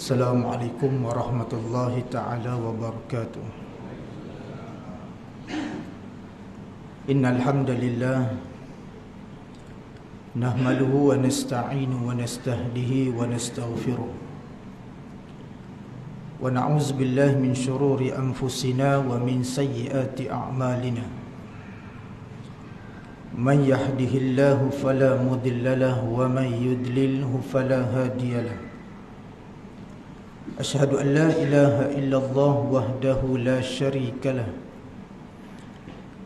Assalamualaikum warahmatullahi ta'ala wabarakatuh. Innal hamdalillah nahmaduhu wa nasta'inu wa nastahdihi wa nastaghfiruh wa na'udzu billahi min shururi anfusina wa min sayyiati a'malina. Man yahdihillahu fala mudilla lahu wa man yudlilhu fala hadiyalah. Asyhadu an la ilaha illallah wahdahu la syarika lah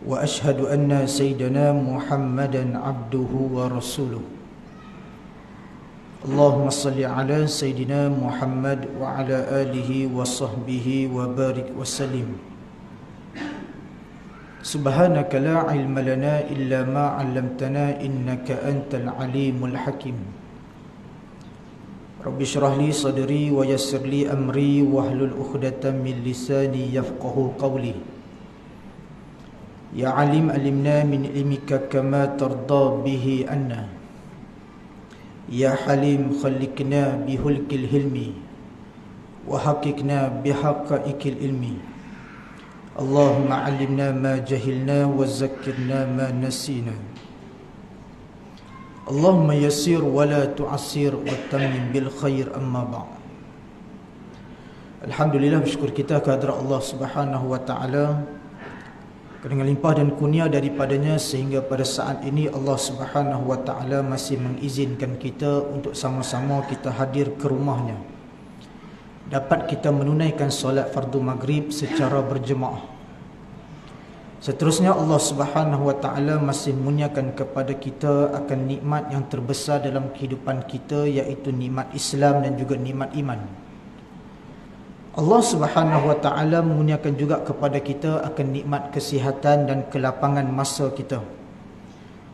wa asyhadu anna sayyidana Muhammadan abduhu wa rasuluh. Allahumma salli ala sayyidina Muhammad wa ala alihi wa sahbihi wa barik wa sallim. Subhanaka la ilma lana illa ma 'allamtana innaka antal alimul hakim. Rabbi syrah li sadri wa yassir li amri wahlul 'uqdatam min lisani yafqahu qawli. Ya alim alimna min ilmika kama tarda bihi anna. Ya halim khalliqna bihulkil hilmi wa haqiqna bihaqqaikil ilmi. Allahumma 'allimna ma jahilna wa zakkirna ma nasina. Allahumma yassir wa la tu'assir wa tammim bil khair, amma ba'd. Alhamdulillah, bersyukur kita kehadrat Allah Subhanahu wa taala dengan limpah dan kurnia daripadanya sehingga pada saat ini Allah Subhanahu wa taala masih mengizinkan kita untuk sama-sama kita hadir ke rumahnya. Dapat kita menunaikan solat fardu maghrib secara berjemaah. Seterusnya Allah Subhanahu wa taala masih mengunyakan kepada kita akan nikmat yang terbesar dalam kehidupan kita, iaitu nikmat Islam dan juga nikmat iman. Allah Subhanahu wa taala mengunyakan juga kepada kita akan nikmat kesihatan dan kelapangan masa kita.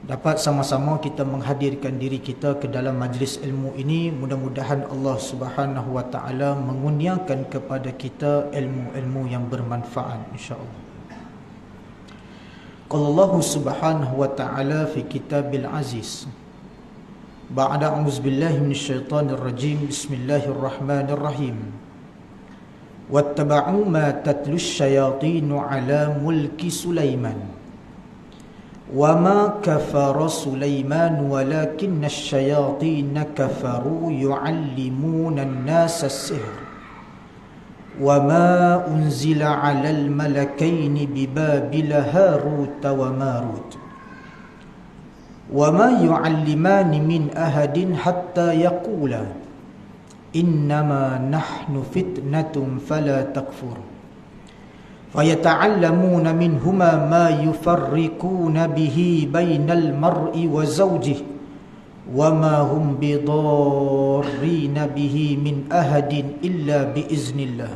Dapat sama-sama kita menghadirkan diri kita ke dalam majlis ilmu ini. Mudah-mudahan Allah Subhanahu wa taala mengurniakan kepada kita ilmu-ilmu yang bermanfaat, insya-Allah. Qala Allah Subhanahu wa ta'ala fi kitabil aziz ba'da a'udzu billahi minasyaitonir rajim. Bismillahirrahmanirrahim. Wattaba'u ma tatlus syayatinu ala mulki Sulaiman wa ma kafara Sulaiman walakinna asyayatina kafaru yu'allimuna an-nasa as-sihr wa ma unzila 'alal malakaini bi Babila Harut wa Marut wa ma yu'allimani min ahadin hatta yaqula innama nahnu fitnatun fala takfur fayata'allamuna minhuma ma yufarriquna bihi bainal mar'i wa zawjihi wa ma hum bidarrina bihi min ahadin illa biiznillah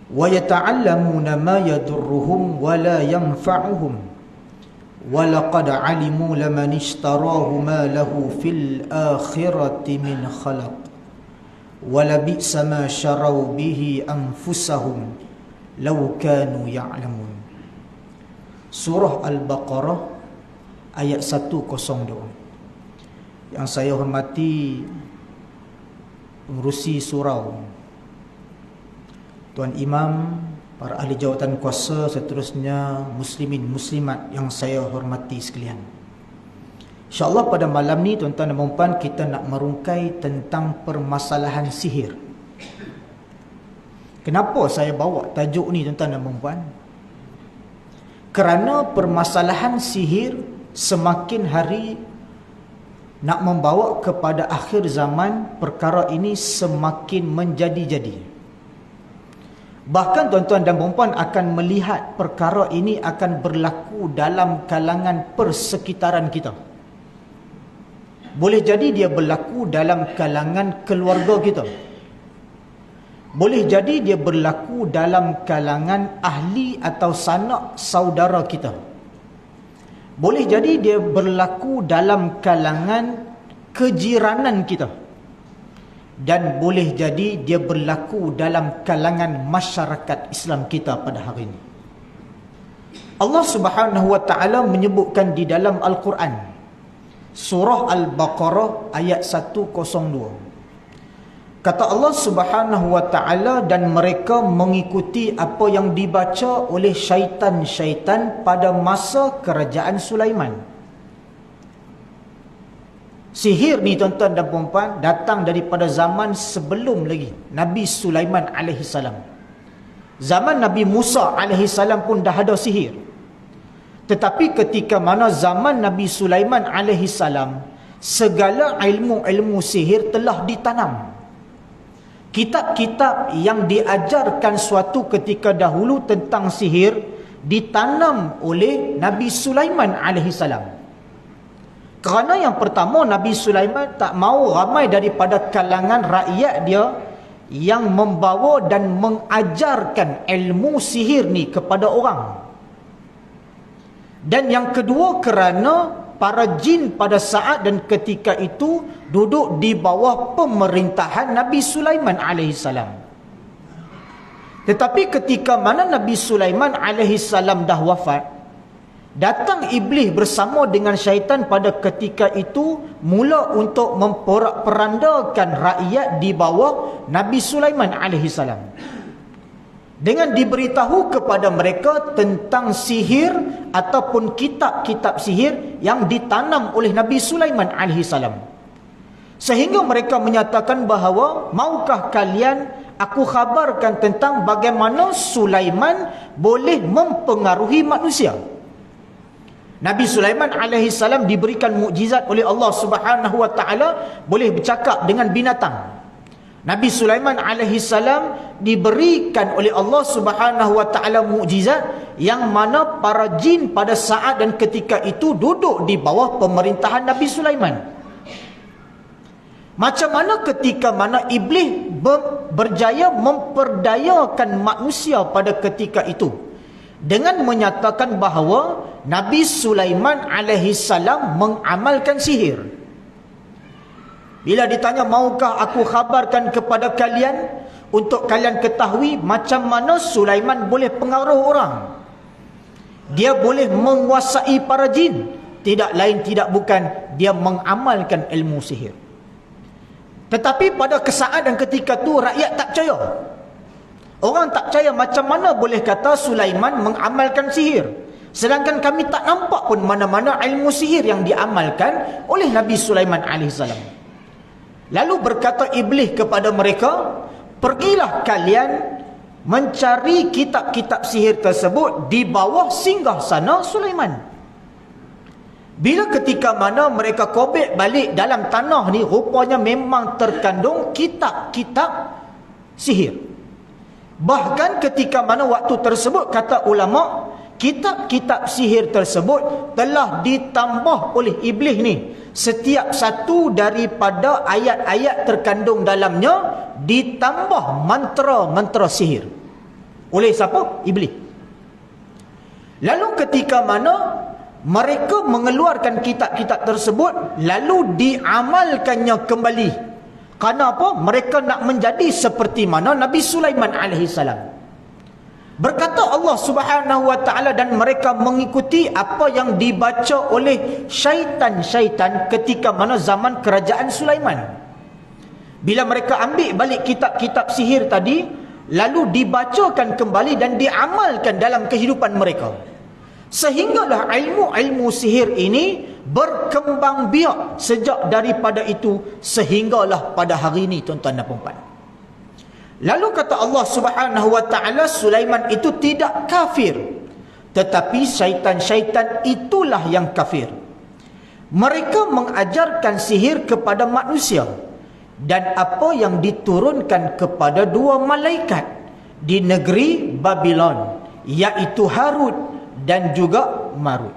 wa yata'allamuna ma yadurruhum wa la yanfa'uhum wa laqad 'alimu laman ishtarahu ma lahu fil akhirati min khalaq wa labi'sa ma syaraw bihi anfusahum law kanu ya'lamun. Surah Al-Baqarah ayat 102. Yang saya hormati pengerusi surau, Tuan Imam, para ahli jawatan kuasa, seterusnya muslimin muslimat yang saya hormati sekalian. InsyaAllah pada malam ni tuan-tuan dan puan-puan, kita nak merungkai tentang permasalahan sihir. Kenapa saya bawa tajuk ni tuan-tuan dan puan-puan? Kerana permasalahan sihir semakin hari nak membawa kepada akhir zaman, perkara ini semakin menjadi-jadi. Bahkan tuan-tuan dan puan-puan akan melihat perkara ini akan berlaku dalam kalangan persekitaran kita. Boleh jadi dia berlaku dalam kalangan keluarga kita. Boleh jadi dia berlaku dalam kalangan ahli atau sanak saudara kita. Boleh jadi dia berlaku dalam kalangan kejiranan kita. Dan boleh jadi dia berlaku dalam kalangan masyarakat Islam kita pada hari ini. Allah Subhanahu wa taala menyebutkan di dalam Al-Quran, surah Al-Baqarah ayat 102. Kata Allah Subhanahu wa ta'ala, dan mereka mengikuti apa yang dibaca oleh syaitan-syaitan pada masa kerajaan Sulaiman. Sihir ni tuan-tuan dan puan-puan datang daripada zaman sebelum lagi Nabi Sulaiman alaihi salam. Zaman Nabi Musa alaihi salam pun dah ada sihir. Tetapi ketika mana zaman Nabi Sulaiman alaihi salam, segala ilmu-ilmu sihir telah ditanam. Kitab-kitab yang diajarkan suatu ketika dahulu tentang sihir ditanam oleh Nabi Sulaiman alaihi salam. Kerana yang pertama, Nabi Sulaiman tak mahu ramai daripada kalangan rakyat dia yang membawa dan mengajarkan ilmu sihir ni kepada orang. Dan yang kedua, kerana para jin pada saat dan ketika itu duduk di bawah pemerintahan Nabi Sulaiman alaihi salam. Tetapi ketika mana Nabi Sulaiman alaihi salam dah wafat, datang iblis bersama dengan syaitan pada ketika itu mula untuk memperandakan rakyat di bawah Nabi Sulaiman alaihi salam. Dengan diberitahu kepada mereka tentang sihir ataupun kitab-kitab sihir yang ditanam oleh Nabi Sulaiman alaihi salam. Sehingga mereka menyatakan bahawa, maukah kalian aku khabarkan tentang bagaimana Sulaiman boleh mempengaruhi manusia? Nabi Sulaiman alaihi salam diberikan mukjizat oleh Allah Subhanahu wa taala, boleh bercakap dengan binatang. Nabi Sulaiman alaihi salam diberikan oleh Allah Subhanahu wa taala mukjizat yang mana para jin pada saat dan ketika itu duduk di bawah pemerintahan Nabi Sulaiman. Macam mana ketika mana iblis berjaya memperdayakan manusia pada ketika itu dengan menyatakan bahawa Nabi Sulaiman alaihi salam mengamalkan sihir. Bila ditanya, maukah aku khabarkan kepada kalian untuk kalian ketahui macam mana Sulaiman boleh pengaruh orang? Dia boleh menguasai para jin. Tidak lain tidak bukan dia mengamalkan ilmu sihir. Tetapi pada kesaat dan ketika tu rakyat tak percaya. Orang tak percaya, macam mana boleh kata Sulaiman mengamalkan sihir, sedangkan kami tak nampak pun mana-mana ilmu sihir yang diamalkan oleh Nabi Sulaiman AS. Lalu berkata iblis kepada mereka, pergilah kalian mencari kitab-kitab sihir tersebut di bawah singgahsana Sulaiman. Bila ketika mana mereka kobek balik dalam tanah ni, rupanya memang terkandung kitab-kitab sihir. Bahkan ketika mana waktu tersebut, kata ulama, kitab-kitab sihir tersebut telah ditambah oleh iblis ni. Setiap satu daripada ayat-ayat terkandung dalamnya ditambah mantra-mantra sihir. Oleh siapa? Iblis. Lalu ketika mana mereka mengeluarkan kitab-kitab tersebut, lalu diamalkannya kembali. Kerana apa? Mereka nak menjadi seperti mana Nabi Sulaiman AS. Berkata Allah Subhanahu wa taala, dan mereka mengikuti apa yang dibaca oleh syaitan-syaitan ketika mana zaman kerajaan Sulaiman. Bila mereka ambil balik kitab-kitab sihir tadi, lalu dibacakan kembali dan diamalkan dalam kehidupan mereka. Sehinggalah ilmu-ilmu sihir ini berkembang biak sejak daripada itu sehinggalah pada hari ini, tuan-tuan dan puan-puan. Lalu kata Allah Subhanahu wa taala, Sulaiman itu tidak kafir, tetapi syaitan-syaitan itulah yang kafir. Mereka mengajarkan sihir kepada manusia dan apa yang diturunkan kepada dua malaikat di negeri Babylon, iaitu Harut dan juga Marut.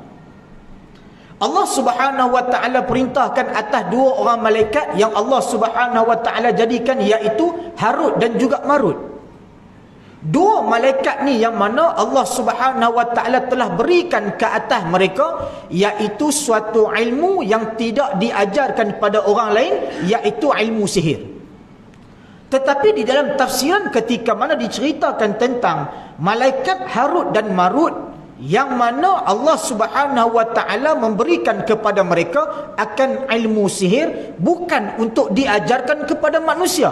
Allah Subhanahu wa taala perintahkan atas dua orang malaikat yang Allah Subhanahu wa taala jadikan, iaitu Harut dan juga Marut. Dua malaikat ni yang mana Allah Subhanahu wa taala telah berikan ke atas mereka, iaitu suatu ilmu yang tidak diajarkan pada orang lain, iaitu ilmu sihir. Tetapi di dalam tafsiran ketika mana diceritakan tentang malaikat Harut dan Marut, yang mana Allah Subhanahu wa taala memberikan kepada mereka akan ilmu sihir bukan untuk diajarkan kepada manusia,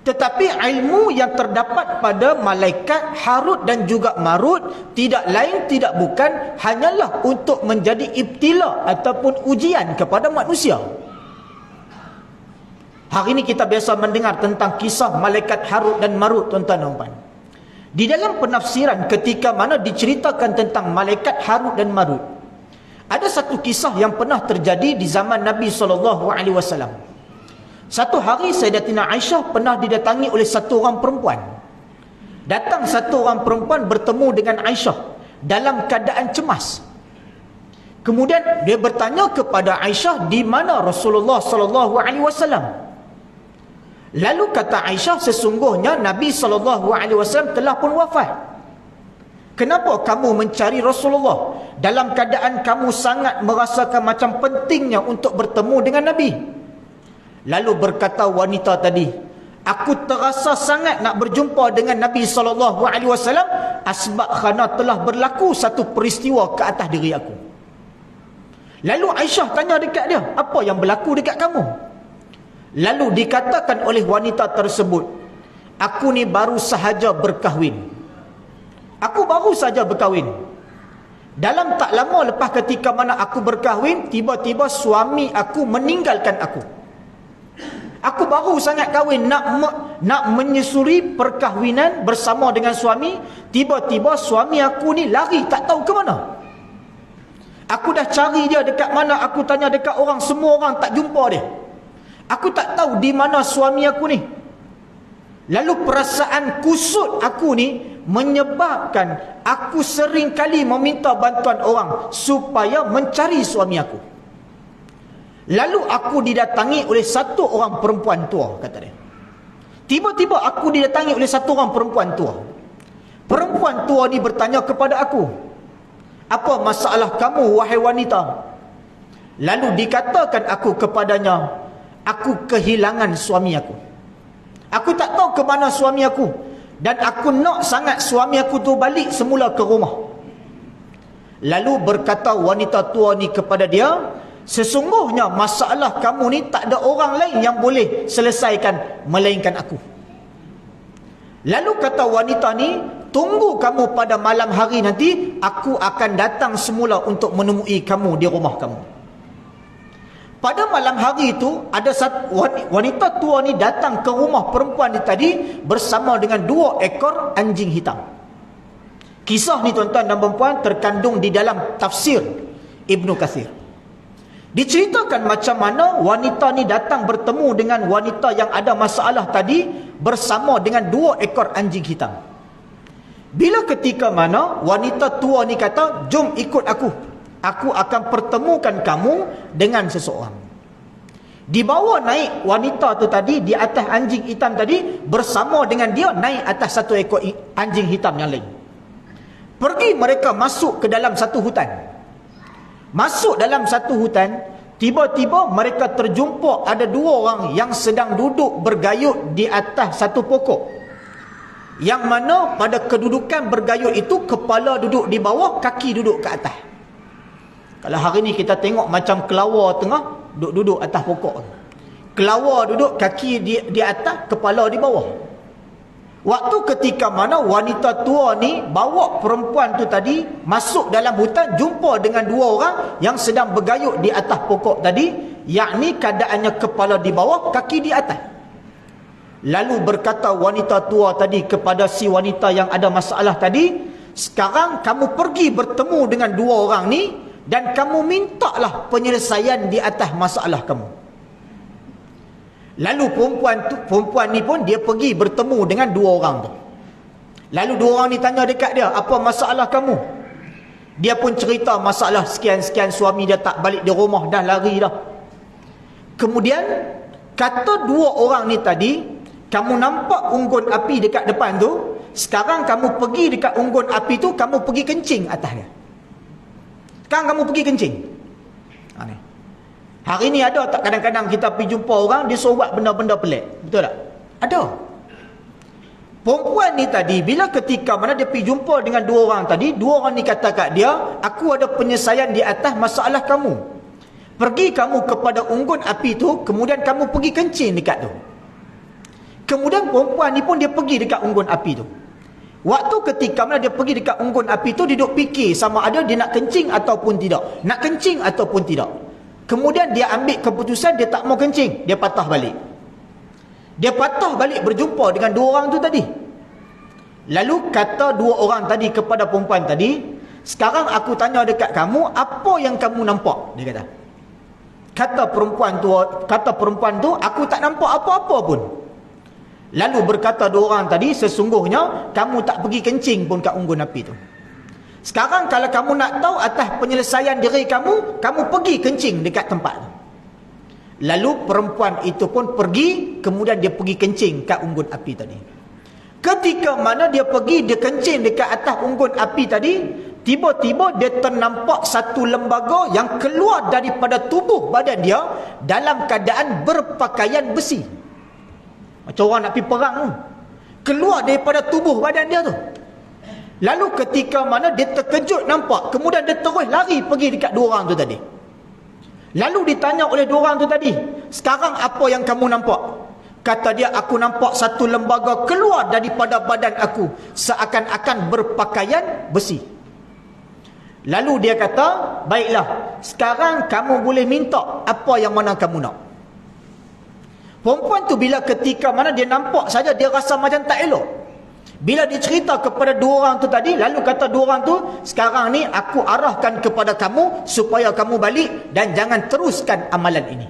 Tetapi ilmu yang terdapat pada malaikat Harut dan juga Marut tidak lain tidak bukan hanyalah untuk menjadi ibtila ataupun ujian kepada manusia. Hari ini kita biasa mendengar tentang kisah malaikat Harut dan Marut, tuan-tuan dan puan. Di dalam penafsiran ketika mana diceritakan tentang malaikat Harut dan Marut, ada satu kisah yang pernah terjadi di zaman Nabi SAW. Satu hari Sayyidatina Aisyah pernah didatangi oleh satu orang perempuan. Datang satu orang perempuan bertemu dengan Aisyah dalam keadaan cemas. Kemudian dia bertanya kepada Aisyah, di mana Rasulullah SAW? Lalu kata Aisyah, sesungguhnya Nabi SAW telah pun wafat. Kenapa kamu mencari Rasulullah dalam keadaan kamu sangat merasakan macam pentingnya untuk bertemu dengan Nabi? Lalu berkata wanita tadi, aku terasa sangat nak berjumpa dengan Nabi SAW asbab kerana telah berlaku satu peristiwa ke atas diri aku. Lalu Aisyah tanya dekat dia, apa yang berlaku dekat kamu? Lalu dikatakan oleh wanita tersebut, aku ni baru sahaja berkahwin. Aku baru saja berkahwin. Dalam tak lama lepas ketika mana aku berkahwin, tiba-tiba suami aku meninggalkan aku. Aku baru sangat kahwin, nak menyusuri perkahwinan bersama dengan suami, tiba-tiba suami aku ni lari tak tahu ke mana. Aku dah cari dia dekat mana, aku tanya dekat orang, semua orang tak jumpa dia. Aku tak tahu di mana suami aku ni. Lalu perasaan kusut aku ni menyebabkan aku sering kali meminta bantuan orang supaya mencari suami aku. Lalu aku didatangi oleh satu orang perempuan tua, kata dia. Tiba-tiba aku didatangi oleh satu orang perempuan tua. Perempuan tua ni bertanya kepada aku, apa masalah kamu wahai wanita? Lalu dikatakan aku kepadanya, aku kehilangan suami aku. Aku tak tahu ke mana suami aku. Dan aku nak sangat suami aku tu balik semula ke rumah. Lalu berkata wanita tua ni kepada dia, sesungguhnya masalah kamu ni tak ada orang lain yang boleh selesaikan melainkan aku. Lalu kata wanita ni, tunggu kamu pada malam hari nanti, aku akan datang semula untuk menemui kamu di rumah kamu. Pada malam hari itu, ada satu wanita tua ni datang ke rumah perempuan ni tadi bersama dengan 2 ekor anjing hitam. Kisah ni tuan-tuan dan puan terkandung di dalam tafsir Ibnu Katsir. Diceritakan macam mana wanita ni datang bertemu dengan wanita yang ada masalah tadi bersama dengan 2 ekor anjing hitam. Bila ketika mana wanita tua ni kata, jom ikut aku akan pertemukan kamu dengan seseorang. Dibawa naik wanita tu tadi di atas anjing hitam tadi, bersama dengan dia naik atas satu ekor anjing hitam yang lain. Pergi mereka masuk ke dalam satu hutan. Masuk dalam satu hutan, tiba-tiba mereka terjumpa ada 2 orang yang sedang duduk bergayut di atas satu pokok. Yang mana pada kedudukan bergayut itu, kepala duduk di bawah, kaki duduk ke atas. Kalau hari ni kita tengok macam kelawar tengah duduk atas pokok. Kelawar duduk, kaki di atas, kepala di bawah. Waktu ketika mana wanita tua ni bawa perempuan tu tadi masuk dalam hutan, jumpa dengan 2 orang yang sedang bergayut di atas pokok tadi, yakni keadaannya kepala di bawah, kaki di atas. Lalu berkata wanita tua tadi kepada si wanita yang ada masalah tadi, sekarang kamu pergi bertemu dengan 2 orang ni dan kamu mintalah penyelesaian di atas masalah kamu. Lalu perempuan ni pun dia pergi bertemu dengan 2 orang tu. Lalu 2 orang ni tanya dekat dia, apa masalah kamu? Dia pun cerita masalah sekian-sekian, suami dia tak balik di rumah, dah lari dah. Kemudian kata 2 orang ni tadi, kamu nampak unggun api dekat depan tu, sekarang kamu pergi dekat unggun api tu, kamu pergi kencing atas dia. Sekarang kamu pergi kencing. Hari ni ada tak kadang-kadang kita pergi jumpa orang, dia suruh buat benda-benda pelik? Betul tak? Ada. Perempuan ni tadi, bila ketika mana dia pergi jumpa dengan 2 orang tadi, 2 orang ni kata kat dia, aku ada penyelesaian di atas masalah kamu. Pergi kamu kepada unggun api tu, kemudian kamu pergi kencing dekat tu. Kemudian perempuan ni pun dia pergi dekat unggun api tu. Waktu ketika mana dia pergi dekat unggun api tu, dia duduk fikir sama ada dia nak kencing ataupun tidak. Nak kencing ataupun tidak. Kemudian dia ambil keputusan dia tak mau kencing. Dia patah balik. Dia patah balik berjumpa dengan dua orang tu tadi. Lalu kata dua orang tadi kepada perempuan tadi, sekarang aku tanya dekat kamu, apa yang kamu nampak? Dia kata. Kata perempuan tu, aku tak nampak apa-apa pun. Lalu berkata dua orang tadi, sesungguhnya kamu tak pergi kencing pun kat unggun api tu. Sekarang kalau kamu nak tahu atas penyelesaian diri kamu, kamu pergi kencing dekat tempat tu. Lalu perempuan itu pun pergi, kemudian dia pergi kencing kat unggun api tadi. Ketika mana dia pergi, dia kencing dekat atas unggun api tadi, tiba-tiba dia ternampak satu lembaga yang keluar daripada tubuh badan dia dalam keadaan berpakaian besi. Macam orang nak pergi perang tu. Keluar daripada tubuh badan dia tu. Lalu ketika mana dia terkejut nampak, kemudian dia terus lari pergi dekat dua orang tu tadi. Lalu ditanya oleh dua orang tu tadi, sekarang apa yang kamu nampak? Kata dia, aku nampak satu lembaga keluar daripada badan aku, seakan-akan berpakaian besi. Lalu dia kata, baiklah, sekarang kamu boleh minta apa yang mana kamu nak. Perempuan tu bila ketika mana dia nampak saja, dia rasa macam tak elok. Bila dia cerita kepada dua orang tu tadi, lalu kata dua orang tu, sekarang ni aku arahkan kepada kamu supaya kamu balik dan jangan teruskan amalan ini.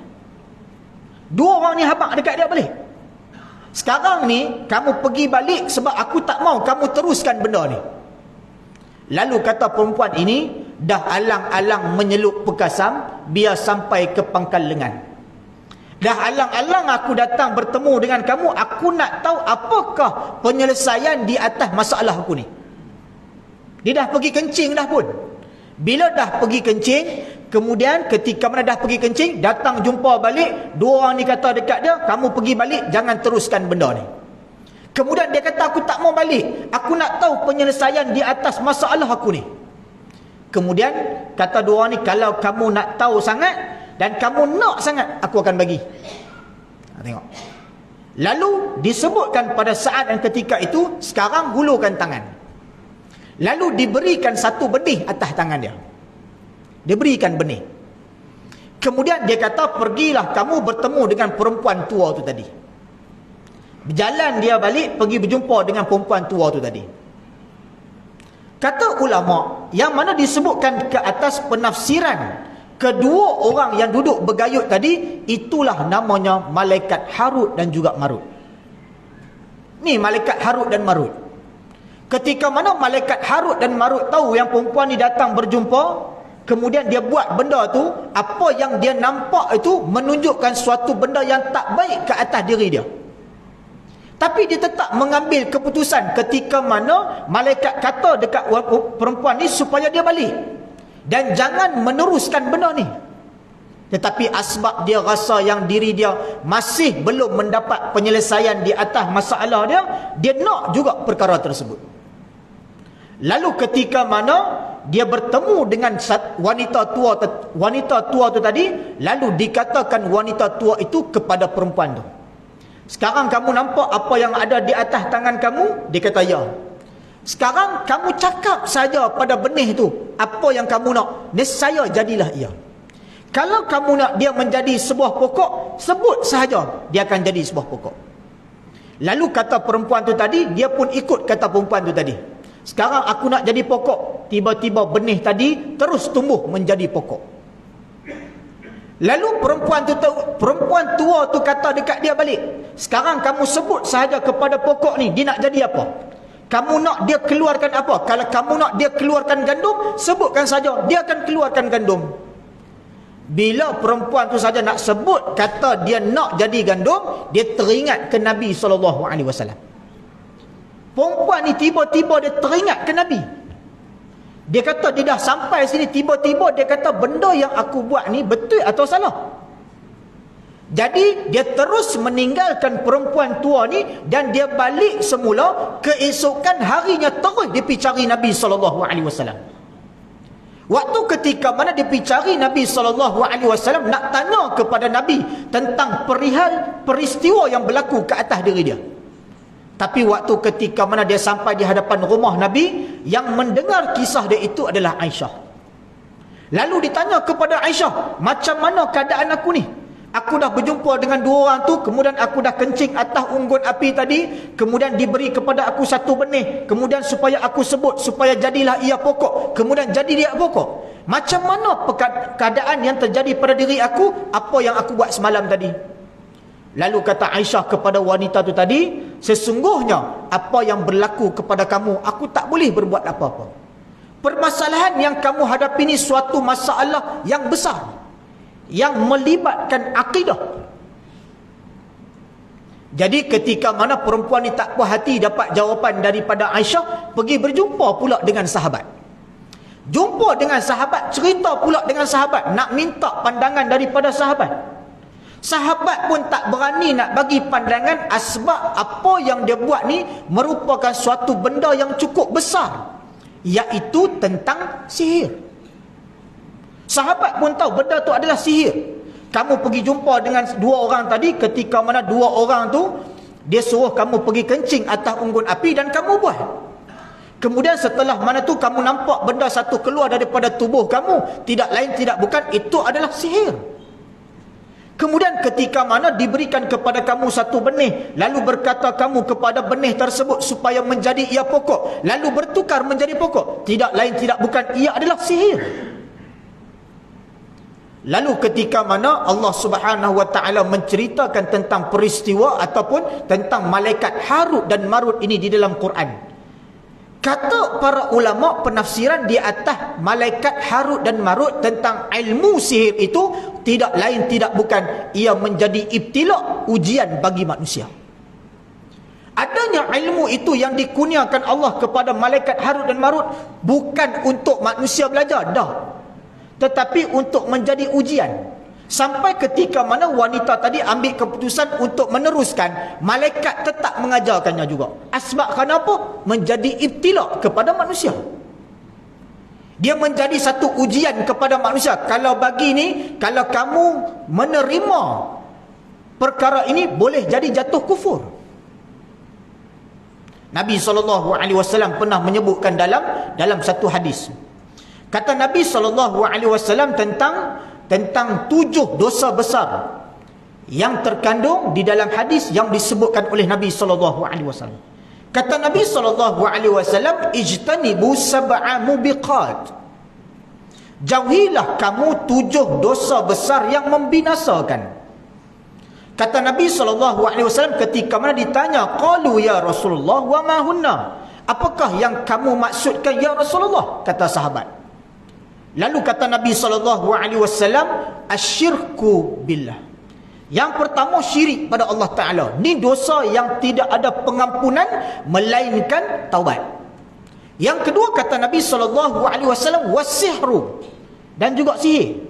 Dua orang ni habaq dekat dia balik. Sekarang ni kamu pergi balik sebab aku tak mau kamu teruskan benda ni. Lalu kata perempuan ini, dah alang-alang menyelup pekasam biar sampai ke pangkal lengan. Dah alang-alang aku datang bertemu dengan kamu, aku nak tahu apakah penyelesaian di atas masalah aku ni. Dia dah pergi kencing dah pun. Bila dah pergi kencing, kemudian ketika mana dah pergi kencing, datang jumpa balik, dua orang ni kata dekat dia, kamu pergi balik, jangan teruskan benda ni. Kemudian dia kata, aku tak mau balik, aku nak tahu penyelesaian di atas masalah aku ni. Kemudian kata dua orang ni, kalau kamu nak tahu sangat dan kamu nak sangat, aku akan bagi. Tengok. Lalu disebutkan pada saat dan ketika itu, sekarang hulurkan tangan. Lalu diberikan satu benih atas tangan dia. Diberikan benih. Kemudian dia kata, pergilah kamu bertemu dengan perempuan tua tu tadi. Berjalan dia balik, pergi berjumpa dengan perempuan tua tu tadi. Kata ulama, yang mana disebutkan ke atas penafsiran kedua orang yang duduk bergayut tadi, itulah namanya malaikat Harut dan juga Marut. Ni malaikat Harut dan Marut. Ketika mana malaikat Harut dan Marut tahu yang perempuan ni datang berjumpa, kemudian dia buat benda tu, apa yang dia nampak itu menunjukkan suatu benda yang tak baik ke atas diri dia. Tapi dia tetap mengambil keputusan ketika mana malaikat kata dekat perempuan ni supaya dia balik dan jangan meneruskan benda ni. Tetapi asbab dia rasa yang diri dia masih belum mendapat penyelesaian di atas masalah dia, dia nak juga perkara tersebut. Lalu ketika mana dia bertemu dengan wanita tua tu tadi, lalu dikatakan wanita tua itu kepada perempuan tu, sekarang kamu nampak apa yang ada di atas tangan kamu? Dia kata ya. Sekarang kamu cakap saja pada benih tu apa yang kamu nak, nescaya jadilah ia. Kalau kamu nak dia menjadi sebuah pokok, sebut sahaja dia akan jadi sebuah pokok. Lalu kata perempuan tu tadi, dia pun ikut kata perempuan tu tadi. Sekarang aku nak jadi pokok. Tiba-tiba benih tadi terus tumbuh menjadi pokok. Lalu perempuan tua tu kata dekat dia balik, sekarang kamu sebut sahaja kepada pokok ni, dia nak jadi apa? Kamu nak dia keluarkan apa? Kalau kamu nak dia keluarkan gandum, sebutkan saja, dia akan keluarkan gandum. Bila perempuan tu saja nak sebut kata dia nak jadi gandum, dia teringat ke Nabi SAW. Perempuan ni tiba-tiba dia teringat ke Nabi. Dia kata dia dah sampai sini, tiba-tiba dia kata benda yang aku buat ni betul atau salah. Jadi dia terus meninggalkan perempuan tua ni dan dia balik semula. Keesokan harinya terus dia pergi cari Nabi SAW. Waktu ketika mana dia pergi cari Nabi SAW, nak tanya kepada Nabi tentang perihal peristiwa yang berlaku ke atas diri dia. Tapi waktu ketika mana dia sampai di hadapan rumah Nabi, yang mendengar kisah dia itu adalah Aisyah. Lalu ditanya kepada Aisyah, macam mana keadaan aku ni? Aku dah berjumpa dengan dua orang tu, kemudian aku dah kencing atas unggun api tadi, kemudian diberi kepada aku satu benih, kemudian supaya aku sebut, supaya jadilah ia pokok, kemudian jadi dia pokok. Macam mana keadaan yang terjadi pada diri aku, apa yang aku buat semalam tadi? Lalu kata Aisyah kepada wanita tu tadi, sesungguhnya apa yang berlaku kepada kamu, aku tak boleh berbuat apa-apa. Permasalahan yang kamu hadapi ni suatu masalah yang besar, yang melibatkan akidah. Jadi ketika mana perempuan ni tak puas hati dapat jawapan daripada Aisyah, pergi berjumpa pula dengan sahabat. Jumpa dengan sahabat, cerita pula dengan sahabat, nak minta pandangan daripada sahabat. Sahabat pun tak berani nak bagi pandangan, sebab apa yang dia buat ni merupakan suatu benda yang cukup besar, iaitu tentang sihir. Sahabat pun tahu benda tu adalah sihir. Kamu pergi jumpa dengan dua orang tadi, ketika mana dua orang tu dia suruh kamu pergi kencing atas unggun api dan kamu buat. Kemudian setelah mana tu kamu nampak benda satu keluar daripada tubuh kamu, tidak lain tidak bukan, itu adalah sihir. Kemudian ketika mana diberikan kepada kamu satu benih, lalu berkata kamu kepada benih tersebut supaya menjadi ia pokok, lalu bertukar menjadi pokok, tidak lain tidak bukan, ia adalah sihir. Lalu ketika mana Allah Subhanahu wa taala menceritakan tentang peristiwa ataupun tentang malaikat Harut dan Marut ini di dalam Quran, kata para ulama penafsiran di atas malaikat Harut dan Marut tentang ilmu sihir itu, tidak lain tidak bukan, ia menjadi ibtila, ujian bagi manusia. Adanya ilmu itu yang dikurniakan Allah kepada malaikat Harut dan Marut bukan untuk manusia belajar, dah, tetapi untuk menjadi ujian. Sampai ketika mana wanita tadi ambil keputusan untuk meneruskan, malaikat tetap mengajarkannya juga. Sebab kenapa? Menjadi ibtila kepada manusia. Dia menjadi satu ujian kepada manusia. Kalau bagi ni, kalau kamu menerima perkara ini, boleh jadi jatuh kufur. Nabi SAW pernah menyebutkan dalam satu hadis. Kata Nabi SAW tentang 7 dosa besar yang terkandung di dalam hadis yang disebutkan oleh Nabi SAW. Kata Nabi SAW, ijtanibu sab'a mubiqat. Jauhilah kamu 7 dosa besar yang membinasakan. Kata Nabi SAW ketika mana ditanya, qalu ya Rasulullah wa ma hunna, apakah yang kamu maksudkan ya Rasulullah? Kata sahabat. Lalu kata Nabi SAW, asyirku billah. Yang pertama, syirik pada Allah Ta'ala. Ni dosa yang tidak ada pengampunan melainkan taubat. Yang kedua kata Nabi SAW, wasihru, dan juga sihir.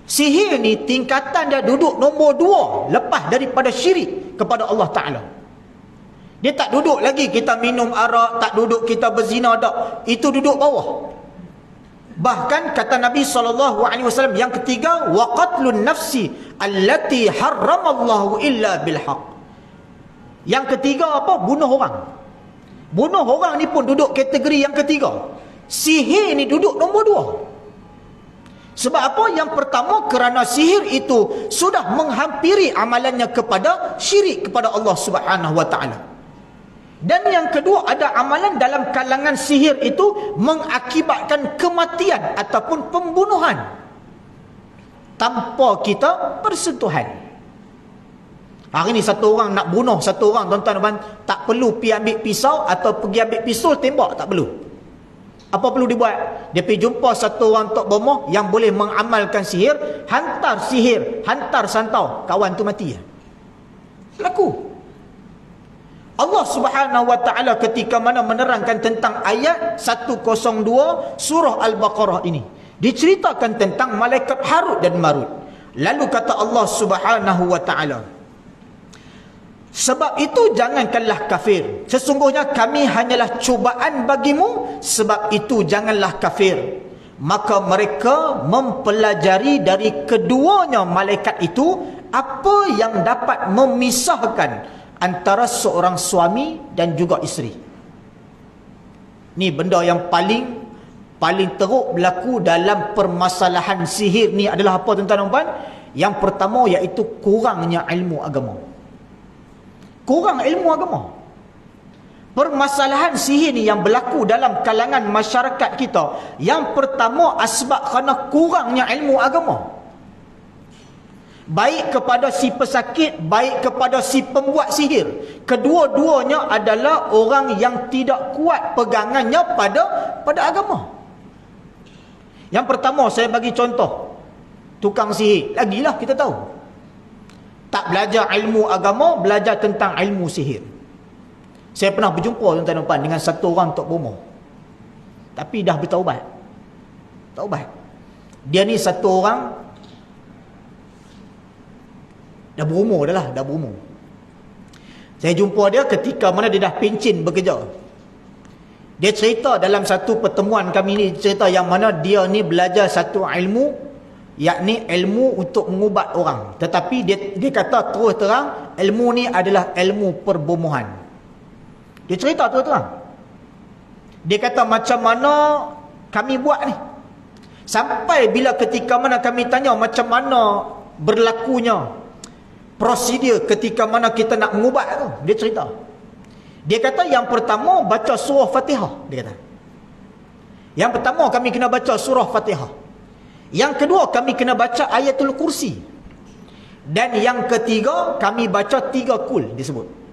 Sihir ni tingkatan dia duduk nombor 2 lepas daripada syirik kepada Allah Ta'ala. Dia tak duduk lagi kita minum arak, tak duduk kita berzina, tak. Itu duduk bawah. Bahkan kata Nabi SAW yang ketiga, wa qatlun nafsi allati harramallahu illa bilhaq. Yang ketiga apa? Bunuh orang. Bunuh orang ni pun duduk kategori yang ketiga. Sihir ni duduk nombor 2. Sebab apa? Yang pertama, kerana sihir itu sudah menghampiri amalannya kepada syirik kepada Allah Subhanahu wa taala. Dan yang kedua, ada amalan dalam kalangan sihir itu mengakibatkan kematian ataupun pembunuhan tanpa kita bersentuhan. Hari ni satu orang nak bunuh satu orang, tuan-tuan, tak perlu pergi ambil pisau atau pergi ambil pistol tembak, tak perlu. Apa perlu dibuat? Dia pergi jumpa satu orang tok bomoh yang boleh mengamalkan sihir, hantar sihir, hantar santau, kawan tu mati. Laku. Allah Subhanahu wa taala ketika mana menerangkan tentang ayat 102 surah Al-Baqarah ini, diceritakan tentang malaikat Harut dan Marut. Lalu kata Allah Subhanahu wa taala, sebab itu jangankanlah kafir, sesungguhnya kami hanyalah cubaan bagimu, sebab itu janganlah kafir. maka mereka mempelajari dari keduanya malaikat itu apa yang dapat memisahkan antara seorang suami dan juga isteri. Ni benda yang paling teruk berlaku dalam permasalahan sihir ni adalah apa tuan-tuan dan puan? Yang pertama iaitu kurangnya ilmu agama. Kurang ilmu agama. Permasalahan sihir ni yang berlaku dalam kalangan masyarakat kita, yang pertama asbab kerana kurangnya ilmu agama. Baik kepada si pesakit, baik kepada si pembuat sihir. Kedua-duanya adalah orang yang tidak kuat pegangannya pada agama. Yang pertama saya bagi contoh, tukang sihir. Lagilah kita tahu. Tak belajar ilmu agama, belajar tentang ilmu sihir. Saya pernah berjumpa tuan-tuan dan puan dengan satu orang Tok Bomo. Tapi dah bertaubat. Taubat. Dia ni satu orang dah berumur dah berumur. Saya jumpa dia ketika mana dia dah pencin bekerja. Dia cerita dalam satu pertemuan kami ni, cerita yang mana dia ni belajar satu ilmu, yakni ilmu untuk mengubat orang. Tetapi dia kata terus terang, ilmu ni adalah ilmu perbomohan. Dia cerita terang. Dia kata macam mana kami buat ni. Sampai bila ketika mana kami tanya macam mana berlakunya prosedur ketika mana kita nak mengubat tu, dia cerita. Dia kata yang pertama baca surah Fatihah, dia kata. Yang pertama kami kena baca surah Fatihah. Yang kedua kami kena baca ayatul kursi. Dan yang ketiga kami baca 3 kul disebut.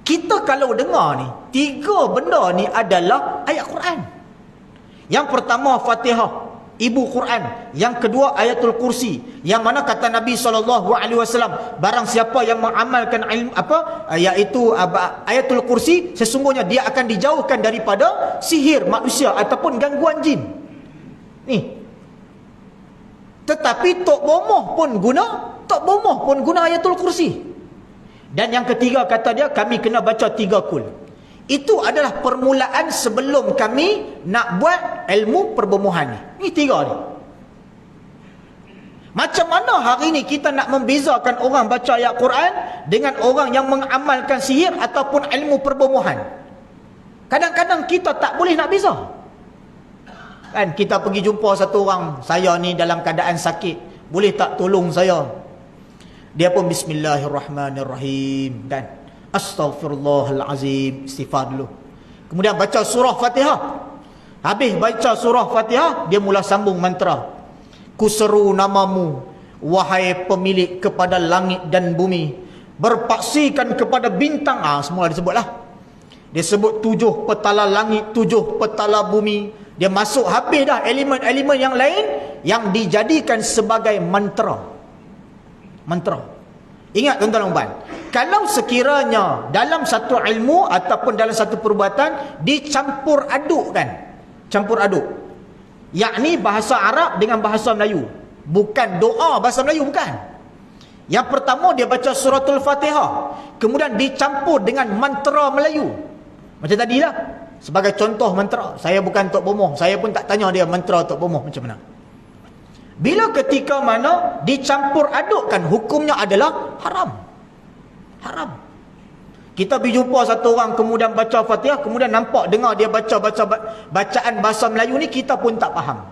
Kita kalau dengar ni, 3 benda ni adalah ayat Quran. Yang pertama Fatihah, ibu Quran. Yang kedua ayatul kursi, yang mana kata Nabi SAW, barang siapa yang mengamalkan ilmu iaitu ayatul kursi, sesungguhnya dia akan dijauhkan daripada sihir manusia ataupun gangguan jin. Ni. Tetapi Tok Bomoh pun guna ayatul kursi. Dan yang ketiga kata dia, kami kena baca 3 kul. Itu adalah permulaan sebelum kami nak buat ilmu perbomohan ni. Ni 3 ni. Macam mana hari ni kita nak membezakan orang baca ayat Quran dengan orang yang mengamalkan sihir ataupun ilmu perbomohan? Kadang-kadang kita tak boleh nak beza. Kan kita pergi jumpa satu orang, saya ni dalam keadaan sakit, boleh tak tolong saya? Dia pun bismillahirrahmanirrahim dan astaghfirullahalazim, istighfar dulu. Kemudian baca surah Fatihah. Habis baca surah Fatihah, dia mula sambung mantra. Kuseru namamu, wahai pemilik kepada langit dan bumi, berpaksikan kepada bintang. Semua disebutlah. Dia sebut 7 petala langit, 7 petala bumi. Dia masuk habis dah elemen-elemen yang lain yang dijadikan sebagai mantra. Ingat tuan-tuan dan puan, kalau sekiranya dalam satu ilmu ataupun dalam satu perbuatan dicampur adukkan, yakni bahasa Arab dengan bahasa Melayu, bukan doa bahasa Melayu, bukan. Yang pertama dia baca suratul Fatihah, kemudian dicampur dengan mantra Melayu. Macam tadilah, sebagai contoh mantra. Saya bukan Tok Bomoh, saya pun tak tanya dia mantra Tok Bomoh macam mana. Bila ketika mana dicampur adukkan, hukumnya adalah haram. Kita pergi jumpa satu orang kemudian baca Fatihah, kemudian nampak dengar dia bacaan bahasa Melayu ni, kita pun tak faham.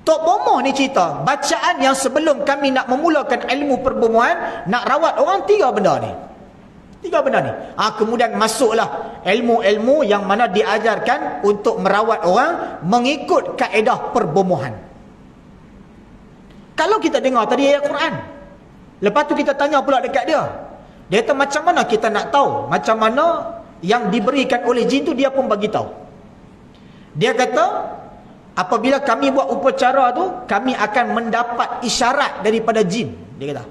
Tok Bomoh ni cerita, bacaan yang sebelum kami nak memulakan ilmu perbomohan, nak rawat orang, 3 benda ni. Kemudian masuklah ilmu-ilmu yang mana diajarkan untuk merawat orang mengikut kaedah perbomohan. Kalau kita dengar tadi ayat Quran, lepas tu kita tanya pula dekat dia. Dia kata macam mana kita nak tahu macam mana yang diberikan oleh jin tu, dia pun bagi tahu. Dia kata apabila kami buat upacara tu, kami akan mendapat isyarat daripada jin. Dia kata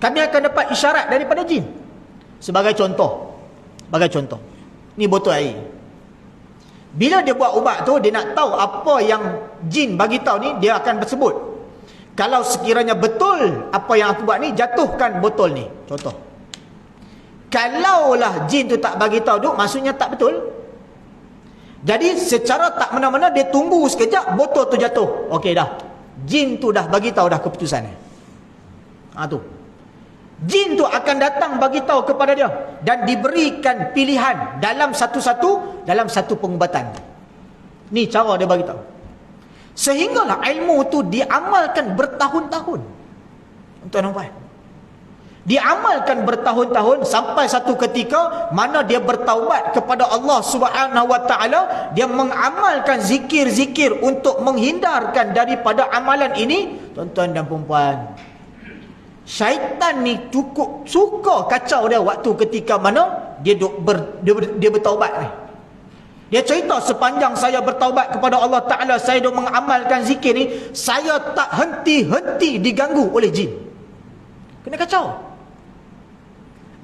kami akan dapat isyarat daripada jin. Sebagai contoh, ni botol air. Bila dia buat ubat tu, dia nak tahu apa yang jin bagi tahu ni, dia akan bersebut, kalau sekiranya betul apa yang aku buat ni, jatuhkan botol ni. Contoh. Kalaulah jin tu tak bagi tahu tu, maksudnya tak betul. Jadi secara tak mena-mena dia tunggu sekejap, botol tu jatuh. Okey dah. Jin tu dah bagi tahu dah keputusannya. Tu. Jin tu akan datang bagi tahu kepada dia dan diberikan pilihan dalam satu pengubatan. Ni cara dia bagi tahu. Sehinggalah ilmu tu diamalkan bertahun-tahun. Tuan-tuan, diamalkan bertahun-tahun sampai satu ketika mana dia bertaubat kepada Allah Subhanahu Wa Taala, dia mengamalkan zikir-zikir untuk menghindarkan daripada amalan ini. Tuan-tuan dan puan-puan, syaitan ni cukup suka kacau dia waktu ketika mana dia bertaubat ni. Dia cerita sepanjang saya bertaubat kepada Allah Ta'ala, saya duk mengamalkan zikir ni, saya tak henti-henti diganggu oleh jin. Kena kacau.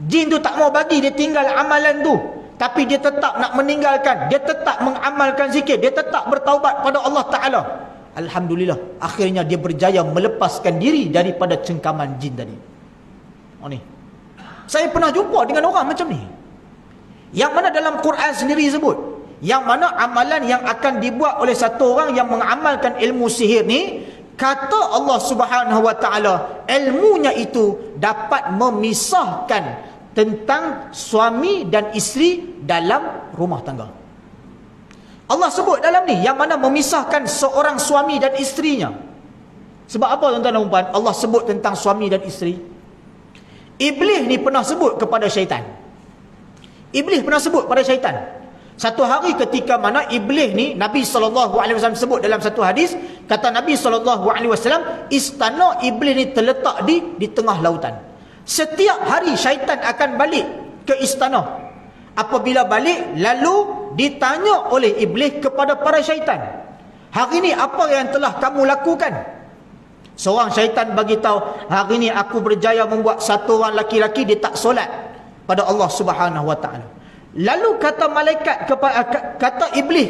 Jin tu tak mau bagi dia tinggal amalan tu, tapi dia tetap nak meninggalkan, dia tetap mengamalkan zikir, dia tetap bertaubat pada Allah Ta'ala. Alhamdulillah, akhirnya dia berjaya melepaskan diri daripada cengkaman jin tadi. Ni, saya pernah jumpa dengan orang macam ni, yang mana dalam Quran sendiri sebut, yang mana amalan yang akan dibuat oleh satu orang yang mengamalkan ilmu sihir ni, kata Allah Subhanahu Wa Taala, ilmunya itu dapat memisahkan tentang suami dan isteri dalam rumah tangga. Allah sebut dalam ni yang mana memisahkan seorang suami dan isterinya. Sebab apa tuan-tuan dan puan? Allah sebut tentang suami dan isteri. Iblis ni pernah sebut kepada syaitan. Iblis pernah sebut pada syaitan. Satu hari ketika mana iblis ni, Nabi SAW sebut dalam satu hadis, kata Nabi SAW, istana iblis ni terletak di tengah lautan. Setiap hari syaitan akan balik ke istana. Apabila balik, lalu ditanya oleh iblis kepada para syaitan, hari ni apa yang telah kamu lakukan? Seorang syaitan bagi tahu, hari ni aku berjaya membuat satu orang laki-laki dia tak solat pada Allah Subhanahu Wa Taala. Lalu kata malaikat kata iblis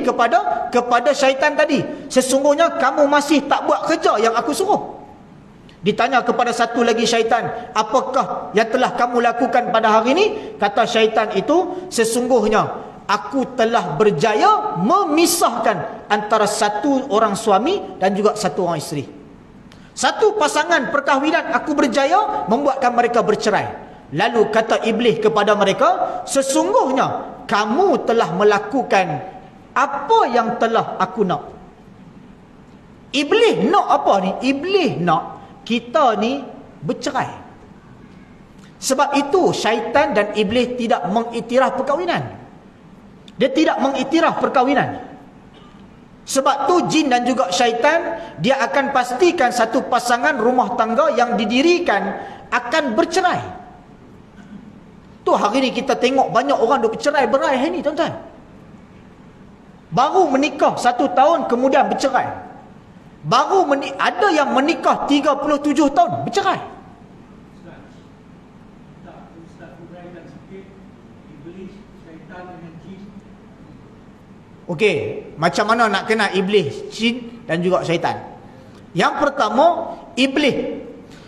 kepada syaitan tadi, sesungguhnya kamu masih tak buat kerja yang aku suruh. Ditanya kepada satu lagi syaitan, apakah yang telah kamu lakukan pada hari ini? Kata syaitan itu, sesungguhnya aku telah berjaya memisahkan antara satu orang suami dan juga satu orang isteri. Satu pasangan perkahwinan aku berjaya membuatkan mereka bercerai. Lalu kata iblis kepada mereka, sesungguhnya kamu telah melakukan apa yang telah aku nak. Iblis nak apa ni? Iblis nak kita ni bercerai. Sebab itu syaitan dan iblis tidak mengiktiraf perkahwinan. Dia tidak mengiktiraf perkahwinan. Sebab tu jin dan juga syaitan, dia akan pastikan satu pasangan rumah tangga yang didirikan akan bercerai. Tu hari ni kita tengok banyak orang duk bercerai berai hari ni tuan-tuan. Baru menikah 1 tahun kemudian bercerai. Ada yang menikah 37 tahun bercerai. Okey, macam mana nak kenal iblis, jin dan juga syaitan? Yang pertama, iblis.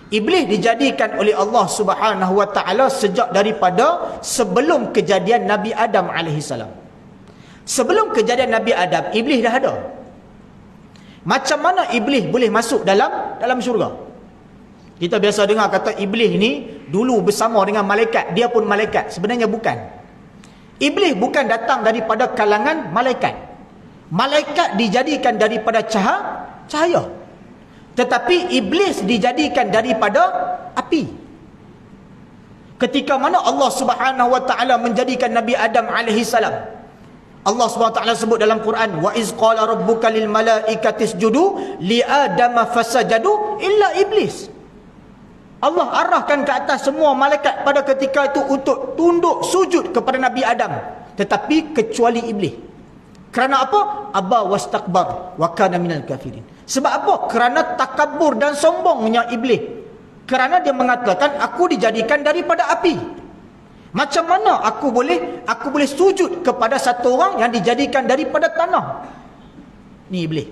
Iblis dijadikan oleh Allah Subhanahu Wa Taala sejak daripada sebelum kejadian Nabi Adam alaihissalam. Sebelum kejadian Nabi Adam, iblis dah ada. Macam mana iblis boleh masuk dalam syurga? Kita biasa dengar kata iblis ni dulu bersama dengan malaikat, dia pun malaikat. Sebenarnya bukan. Iblis bukan datang daripada kalangan malaikat. Malaikat dijadikan daripada cahaya. Tetapi iblis dijadikan daripada api. Ketika mana Allah Subhanahu Wa Taala menjadikan Nabi Adam alaihi salam, Allah Subhanahu Wa Taala sebut dalam Quran, wa iz qala rabbuka lil malaikati isjudu li adama fasajadu illa iblis. Allah arahkan ke atas semua malaikat pada ketika itu untuk tunduk sujud kepada Nabi Adam, tetapi kecuali iblis. Kerana apa? Aba wastakbar wa kana minal kafirin. Sebab apa? Kerana takabur dan sombongnya iblis. Kerana dia mengatakan aku dijadikan daripada api. Macam mana aku boleh sujud kepada satu orang yang dijadikan daripada tanah? Ni iblis.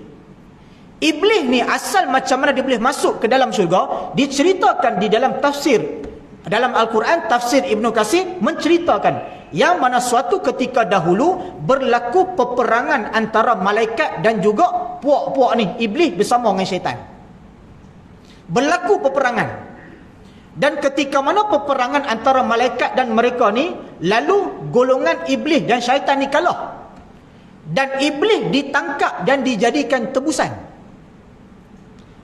Iblis ni asal macam mana dia boleh masuk ke dalam syurga, diceritakan di dalam tafsir. Dalam Al-Quran, tafsir Ibn Katsir menceritakan yang mana suatu ketika dahulu berlaku peperangan antara malaikat dan juga puak-puak ni, iblis bersama dengan syaitan. Berlaku peperangan. Dan ketika mana peperangan antara malaikat dan mereka ni, lalu golongan iblis dan syaitan ni kalah. Dan iblis ditangkap dan dijadikan tebusan.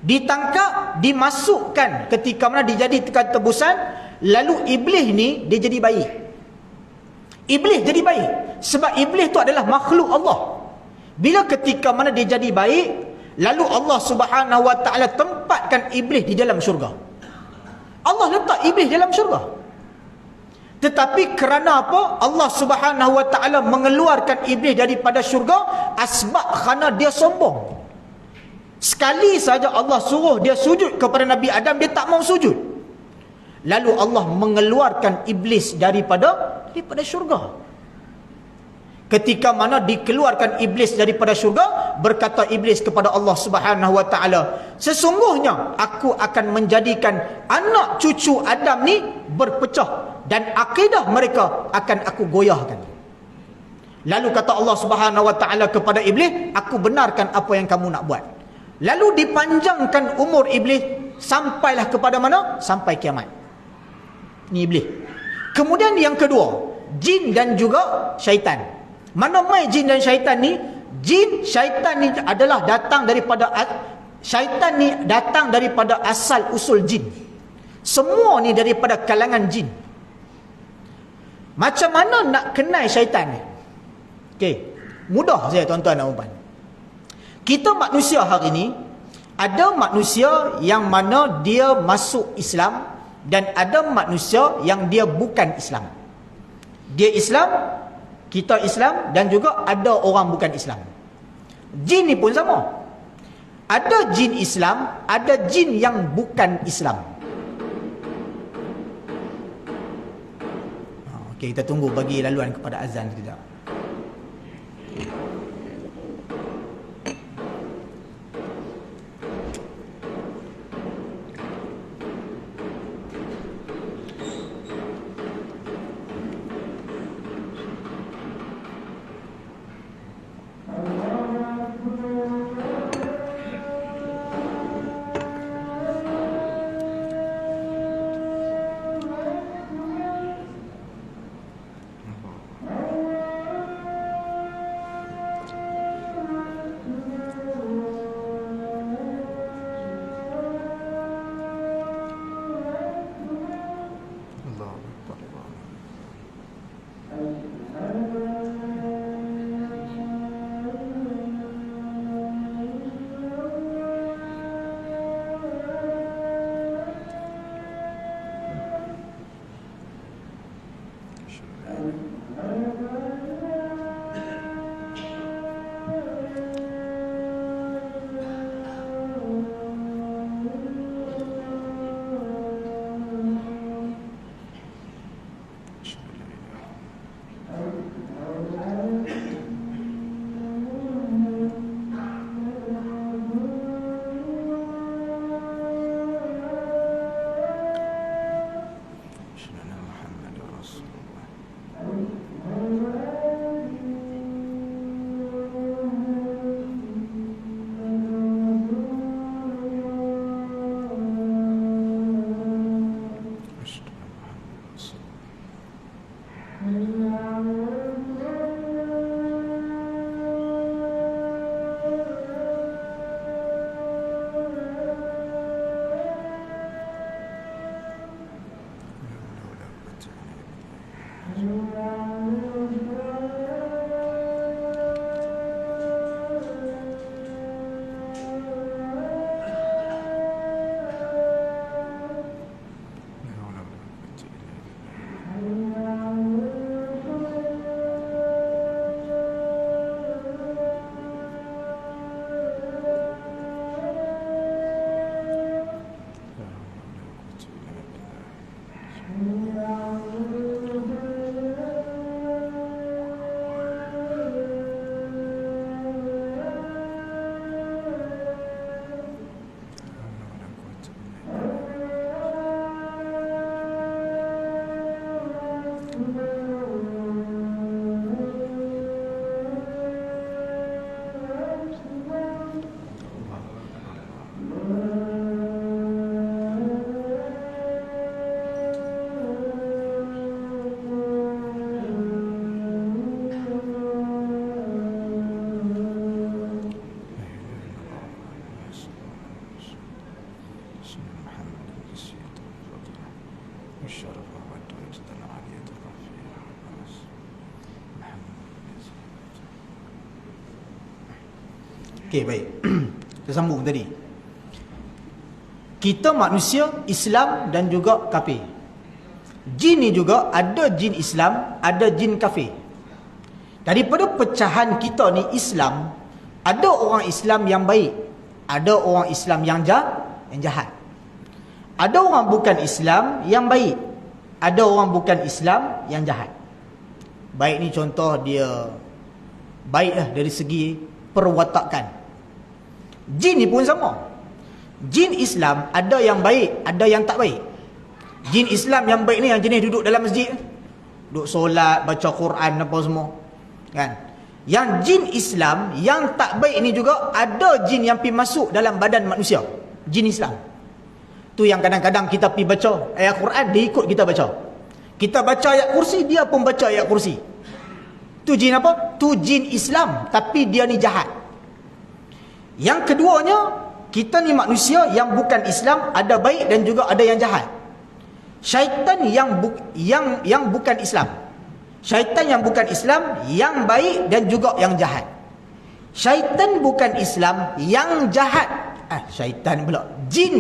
Ditangkap, dimasukkan, ketika mana dijadikan tebusan, lalu iblis ni dia jadi baik. Iblis jadi baik. Sebab iblis tu adalah makhluk Allah. Bila ketika mana dia jadi baik, lalu Allah Subhanahu Wa Ta'ala tempatkan iblis di dalam syurga. Allah letak iblis dalam syurga. Tetapi kerana apa? Allah Subhanahu Wa Ta'ala mengeluarkan iblis daripada syurga, asbab kerana dia sombong. Sekali saja Allah suruh dia sujud kepada Nabi Adam, dia tak mau sujud. Lalu Allah mengeluarkan iblis daripada syurga. Ketika mana dikeluarkan iblis daripada syurga, berkata iblis kepada Allah Subhanahu Wa Ta'ala, sesungguhnya aku akan menjadikan anak cucu Adam ni berpecah dan akidah mereka akan aku goyahkan. Lalu kata Allah Subhanahu Wa Ta'ala kepada iblis, aku benarkan apa yang kamu nak buat. Lalu dipanjangkan umur iblis sampailah kepada mana? Sampai kiamat. Ni iblis. Kemudian yang kedua, jin dan juga syaitan. Mana mai jin dan syaitan ni? Jin, syaitan ni adalah datang daripada, syaitan ni datang daripada asal usul jin. Semua ni daripada kalangan jin. Macam mana nak kenal syaitan ni? Okey, mudah saja tuan-tuan dan puan. Kita manusia hari ni, ada manusia yang mana dia masuk Islam, dan ada manusia yang dia bukan Islam. Dia Islam, kita Islam, dan juga ada orang bukan Islam. Jin ni pun sama. Ada jin Islam, ada jin yang bukan Islam. Okey, kita tunggu bagi laluan kepada azan sekejap. Okey, baik. Kita sambung tadi. Kita manusia Islam dan juga kafir. Jin ni juga ada jin Islam, ada jin kafir. Daripada pecahan kita ni Islam, ada orang Islam yang baik, ada orang Islam yang jahat. Ada orang bukan Islam yang baik, ada orang bukan Islam yang jahat. Baik ni contoh dia baiklah dari segi perwatakan. Jin ni pun sama. Jin Islam ada yang baik, ada yang tak baik. Jin Islam yang baik ni yang jenis duduk dalam masjid, duduk solat, baca Quran apa semua, kan? Yang jin Islam yang tak baik ni juga ada jin yang pergi masuk dalam badan manusia. Jin Islam tu yang kadang-kadang kita pergi baca ayat Quran, dia ikut kita baca. Kita baca ayat kursi, dia pun baca ayat kursi. Tu jin apa? Tu jin Islam, tapi dia ni jahat. Yang keduanya, kita ni manusia yang bukan Islam, ada baik dan juga ada yang jahat. Syaitan yang bukan Islam. Syaitan yang bukan Islam, yang baik dan juga yang jahat. Syaitan bukan Islam, yang jahat. Syaitan pula. Jin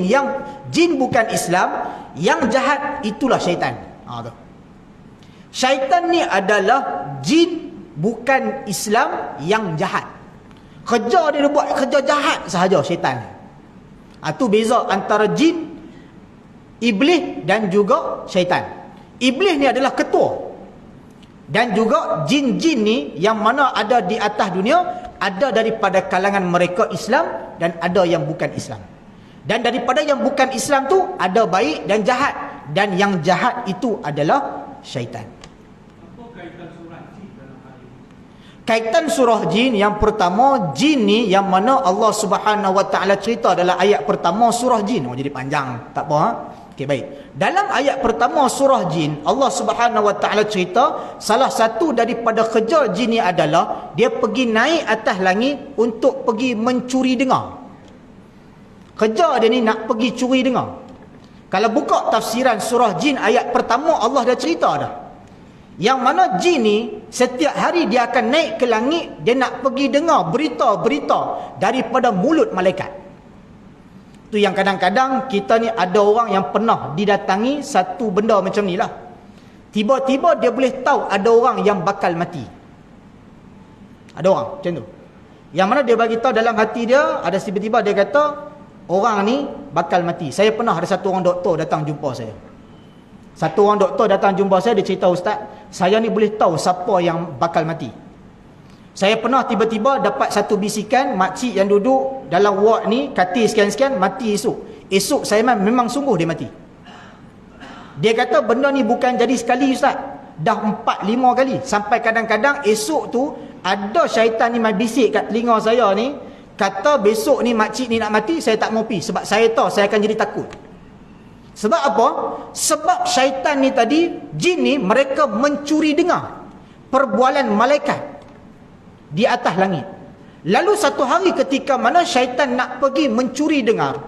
bukan Islam, yang jahat itulah syaitan. Tu. Syaitan ni adalah jin bukan Islam yang jahat. Kerja dia buat kerja jahat sahaja syaitan. Tu beza antara jin, iblis dan juga syaitan. Iblis ni adalah ketua. Dan juga jin-jin ni yang mana ada di atas dunia, ada daripada kalangan mereka Islam dan ada yang bukan Islam. Dan daripada yang bukan Islam tu ada baik dan jahat, dan yang jahat itu adalah syaitan. Kaitan surah jin yang pertama, jin ni yang mana Allah Subhanahu Wa Taala cerita dalam ayat pertama surah jin. Jadi panjang, tak apa. Okey, baik. Dalam ayat pertama surah jin, Allah Subhanahu Wa Taala cerita salah satu daripada kerja jin ni adalah dia pergi naik atas langit untuk pergi mencuri dengar. Kerja dia ni nak pergi curi dengar. Kalau buka tafsiran surah jin ayat pertama, Allah dah cerita dah. Yang mana jin ni setiap hari dia akan naik ke langit, dia nak pergi dengar berita-berita daripada mulut malaikat. Tu yang kadang-kadang kita ni ada orang yang pernah didatangi satu benda macam ni lah. Tiba-tiba dia boleh tahu ada orang yang bakal mati. Ada orang macam tu. Yang mana dia bagi tahu dalam hati dia, ada tiba-tiba dia kata orang ni bakal mati. Saya pernah ada satu orang doktor datang jumpa saya. Satu orang doktor datang jumpa saya, dia cerita, "Ustaz, saya ni boleh tahu siapa yang bakal mati. Saya pernah tiba-tiba dapat satu bisikan, makcik yang duduk dalam ward ni, katil sekian-sekian, mati esok. Esok saya memang sungguh dia mati." Dia kata benda ni bukan jadi sekali Ustaz, dah 4-5 kali. Sampai kadang-kadang esok tu ada syaitan ni main bisik kat telinga saya ni, kata besok ni makcik ni nak mati, saya tak mau pergi sebab saya tahu saya akan jadi takut. Sebab apa? Sebab syaitan ni tadi, jin ni, mereka mencuri dengar perbualan malaikat di atas langit. Lalu satu hari ketika mana syaitan nak pergi mencuri dengar,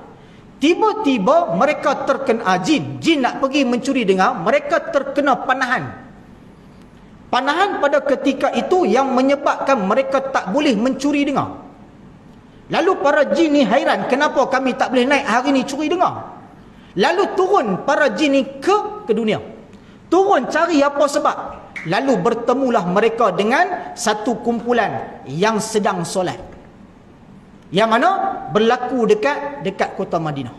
tiba-tiba mereka terkena, jin nak pergi mencuri dengar, mereka terkena panahan. Panahan pada ketika itu yang menyebabkan mereka tak boleh mencuri dengar. Lalu para jin ni hairan, kenapa kami tak boleh naik hari ni curi dengar? Lalu turun para jin ni ke dunia. Turun cari apa sebab. Lalu bertemulah mereka dengan satu kumpulan yang sedang solat. Yang mana berlaku dekat kota Madinah.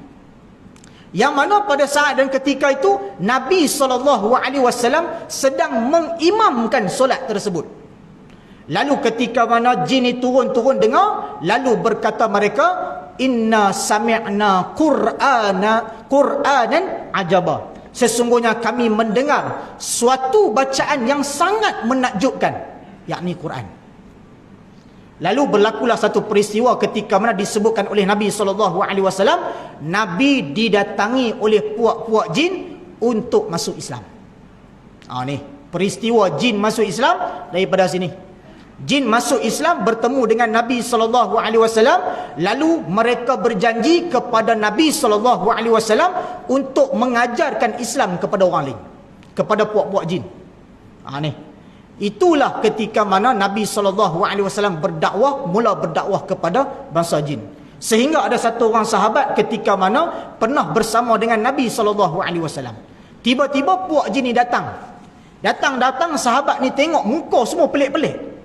Yang mana pada saat dan ketika itu Nabi SAW sedang mengimamkan solat tersebut. Lalu ketika mana jin ni turun dengar, lalu berkata mereka, "Inna sami'na Qur'anan ajaba." Sesungguhnya kami mendengar suatu bacaan yang sangat menakjubkan, yakni Quran. Lalu berlakulah satu peristiwa ketika mana disebutkan oleh Nabi SAW, Nabi didatangi oleh puak-puak jin untuk masuk Islam. Ni peristiwa jin masuk Islam daripada sini. Jin masuk Islam, bertemu dengan Nabi SAW, lalu mereka berjanji kepada Nabi SAW untuk mengajarkan Islam kepada orang lain, kepada puak-puak jin. Ni. Itulah ketika mana Nabi SAW mula berdakwah kepada bangsa jin. Sehingga ada satu orang sahabat ketika mana pernah bersama dengan Nabi SAW. Tiba-tiba puak jin ni datang. Datang sahabat ni tengok muka semua pelik-pelik.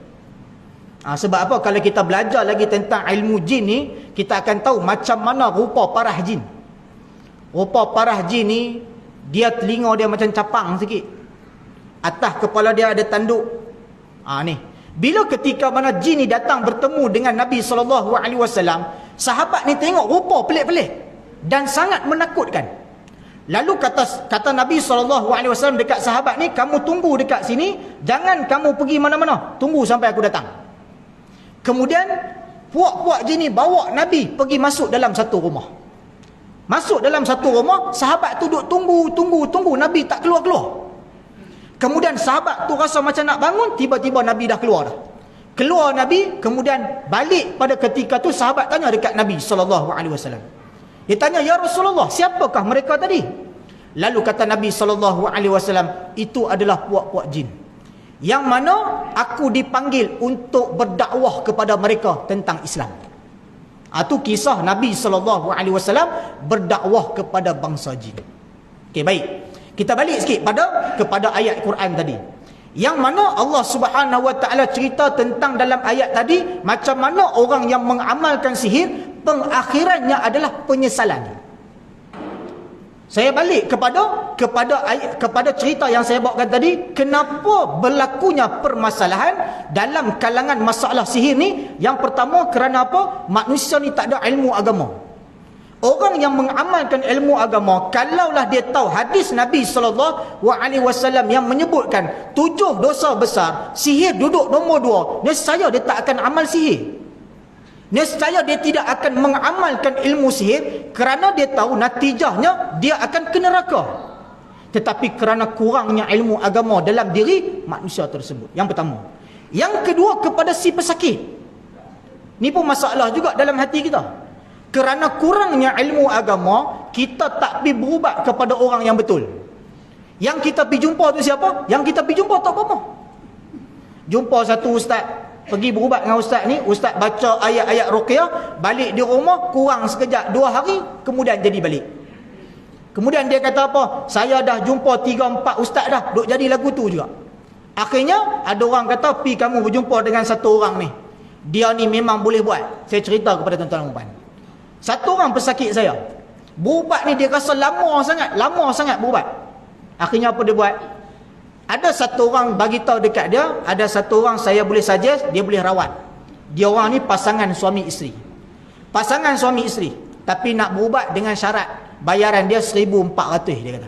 Sebab apa? Kalau kita belajar lagi tentang ilmu jin ni, kita akan tahu macam mana rupa parah jin. Rupa parah jin ni, dia telinga dia macam capang sikit. Atas kepala dia ada tanduk. Ni. Bila ketika mana jin ni datang bertemu dengan Nabi SAW, sahabat ni tengok rupa pelik-pelik dan sangat menakutkan. Lalu kata Nabi SAW dekat sahabat ni, kamu tunggu dekat sini, jangan kamu pergi mana-mana, tunggu sampai aku datang. Kemudian puak-puak jin ni bawa Nabi pergi masuk dalam satu rumah. Masuk dalam satu rumah, sahabat tu duduk tunggu, Nabi tak keluar-keluar. Kemudian sahabat tu rasa macam nak bangun, tiba-tiba Nabi dah keluar dah. Keluar Nabi, kemudian balik pada ketika tu sahabat tanya dekat Nabi SAW. Dia tanya, ya Rasulullah, siapakah mereka tadi? Lalu kata Nabi SAW, itu adalah puak-puak jin, yang mana aku dipanggil untuk berdakwah kepada mereka tentang Islam. Itu kisah Nabi SAW berdakwah kepada bangsa jin. Okey, baik. Kita balik sikit kepada ayat Quran tadi. Yang mana Allah Subhanahu Wa Taala cerita tentang dalam ayat tadi, macam mana orang yang mengamalkan sihir, pengakhirannya adalah penyesalan. Saya balik kepada cerita yang saya bawakan tadi. Kenapa berlakunya permasalahan dalam kalangan masalah sihir ni? Yang pertama, kerana apa? Manusia ni tak ada ilmu agama. Orang yang mengamalkan ilmu agama, kalaulah dia tahu hadis Nabi SAW yang menyebutkan 7 dosa besar, sihir duduk nombor 2, nescaya dia tak akan amal sihir. Nescaya dia tidak akan mengamalkan ilmu sihir kerana dia tahu natijahnya dia akan ke neraka. Tetapi kerana kurangnya ilmu agama dalam diri manusia tersebut. Yang pertama. Yang kedua, kepada si pesakit. Ni pun masalah juga dalam hati kita. Kerana kurangnya ilmu agama, kita tak pergi berubat kepada orang yang betul. Yang kita pergi jumpa tu siapa? Yang kita pergi jumpa tak apa-apa. Jumpa satu ustaz, pergi berubat dengan ustaz ni, ustaz baca ayat-ayat ruqyah, balik di rumah kurang sekejap 2 hari, kemudian jadi balik. Kemudian dia kata apa? Saya dah jumpa 3-4 ustaz dah, duk jadi lagu tu juga. Akhirnya ada orang kata, pi kamu berjumpa dengan satu orang ni, dia ni memang boleh buat. Saya cerita kepada tuan-tuan dan puan. Satu orang pesakit saya, berubat ni dia rasa lama sangat berubat. Akhirnya apa dia buat? Ada satu orang bagi tahu dekat dia, ada satu orang saya boleh suggest, dia boleh rawat. Dia orang ni pasangan suami isteri. Pasangan suami isteri, tapi nak berubat dengan syarat bayaran dia 1,400 dia kata.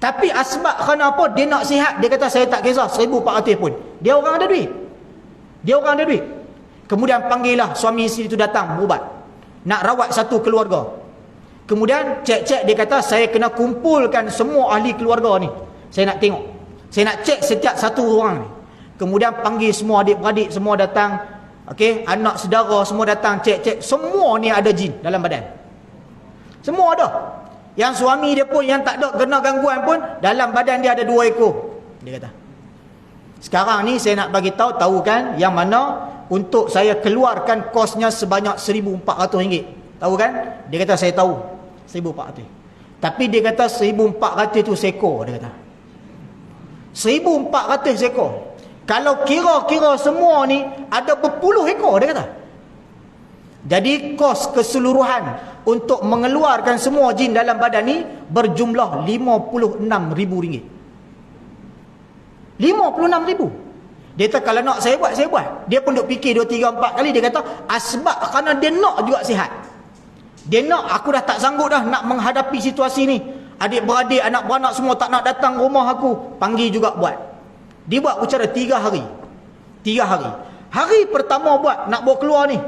Tapi asbab kerana apa? Dia nak sihat, dia kata saya tak kisah 1,400 pun. Dia orang ada duit. Kemudian panggillah suami isteri itu datang berubat. Nak rawat satu keluarga. Kemudian cek-cek, dia kata saya kena kumpulkan semua ahli keluarga ni. Saya nak tengok. Saya nak cek setiap satu orang ni. Kemudian panggil semua adik-beradik semua datang. Okey, anak saudara semua datang, cek-cek. Semua ni ada jin dalam badan. Semua ada. Yang suami dia pun yang tak ada kena gangguan pun, dalam badan dia ada 2 ekor. Dia kata. Sekarang ni saya nak bagi tahu kan yang mana untuk saya keluarkan kosnya sebanyak RM1,400. Tahu kan? Dia kata saya tahu. 1,400. Tapi dia kata 1,400 tu seekor, dia kata. 1,400 seekor. Kalau kira-kira semua ni ada berpuluh ekor, dia kata. Jadi kos keseluruhan untuk mengeluarkan semua jin dalam badan ni berjumlah RM56,000. 56,000. Dia kata kalau nak saya buat. Dia pun duk fikir 2, 3, 4 kali. Dia kata asbab kerana dia nak juga sihat. Dia nak, aku dah tak sanggup dah nak menghadapi situasi ni. Adik-beradik, anak-beranak semua tak nak datang rumah aku. Panggil juga buat. Dia buat ucara 3 hari. 3 hari. Hari pertama buat, nak bawa keluar ni.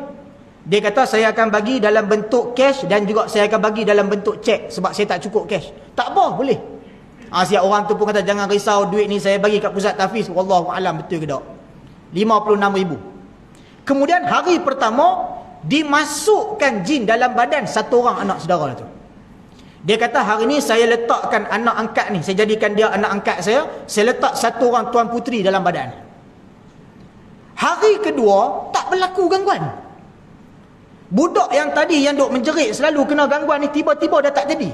Dia kata saya akan bagi dalam bentuk cash dan juga saya akan bagi dalam bentuk cek sebab saya tak cukup cash. Tak apa, boleh. Siap orang tu pun kata jangan risau, duit ni saya bagi kat pusat tahfiz. Wallahu alam betul ke tak. 56,000. Kemudian hari pertama dimasukkan jin dalam badan satu orang anak saudara tu. Dia kata, hari ni saya letakkan anak angkat ni, saya jadikan dia anak angkat saya letak satu orang tuan puteri dalam badan. Hari kedua tak berlaku gangguan. Budak yang tadi yang duk menjerit selalu kena gangguan ni tiba-tiba dah tak jadi.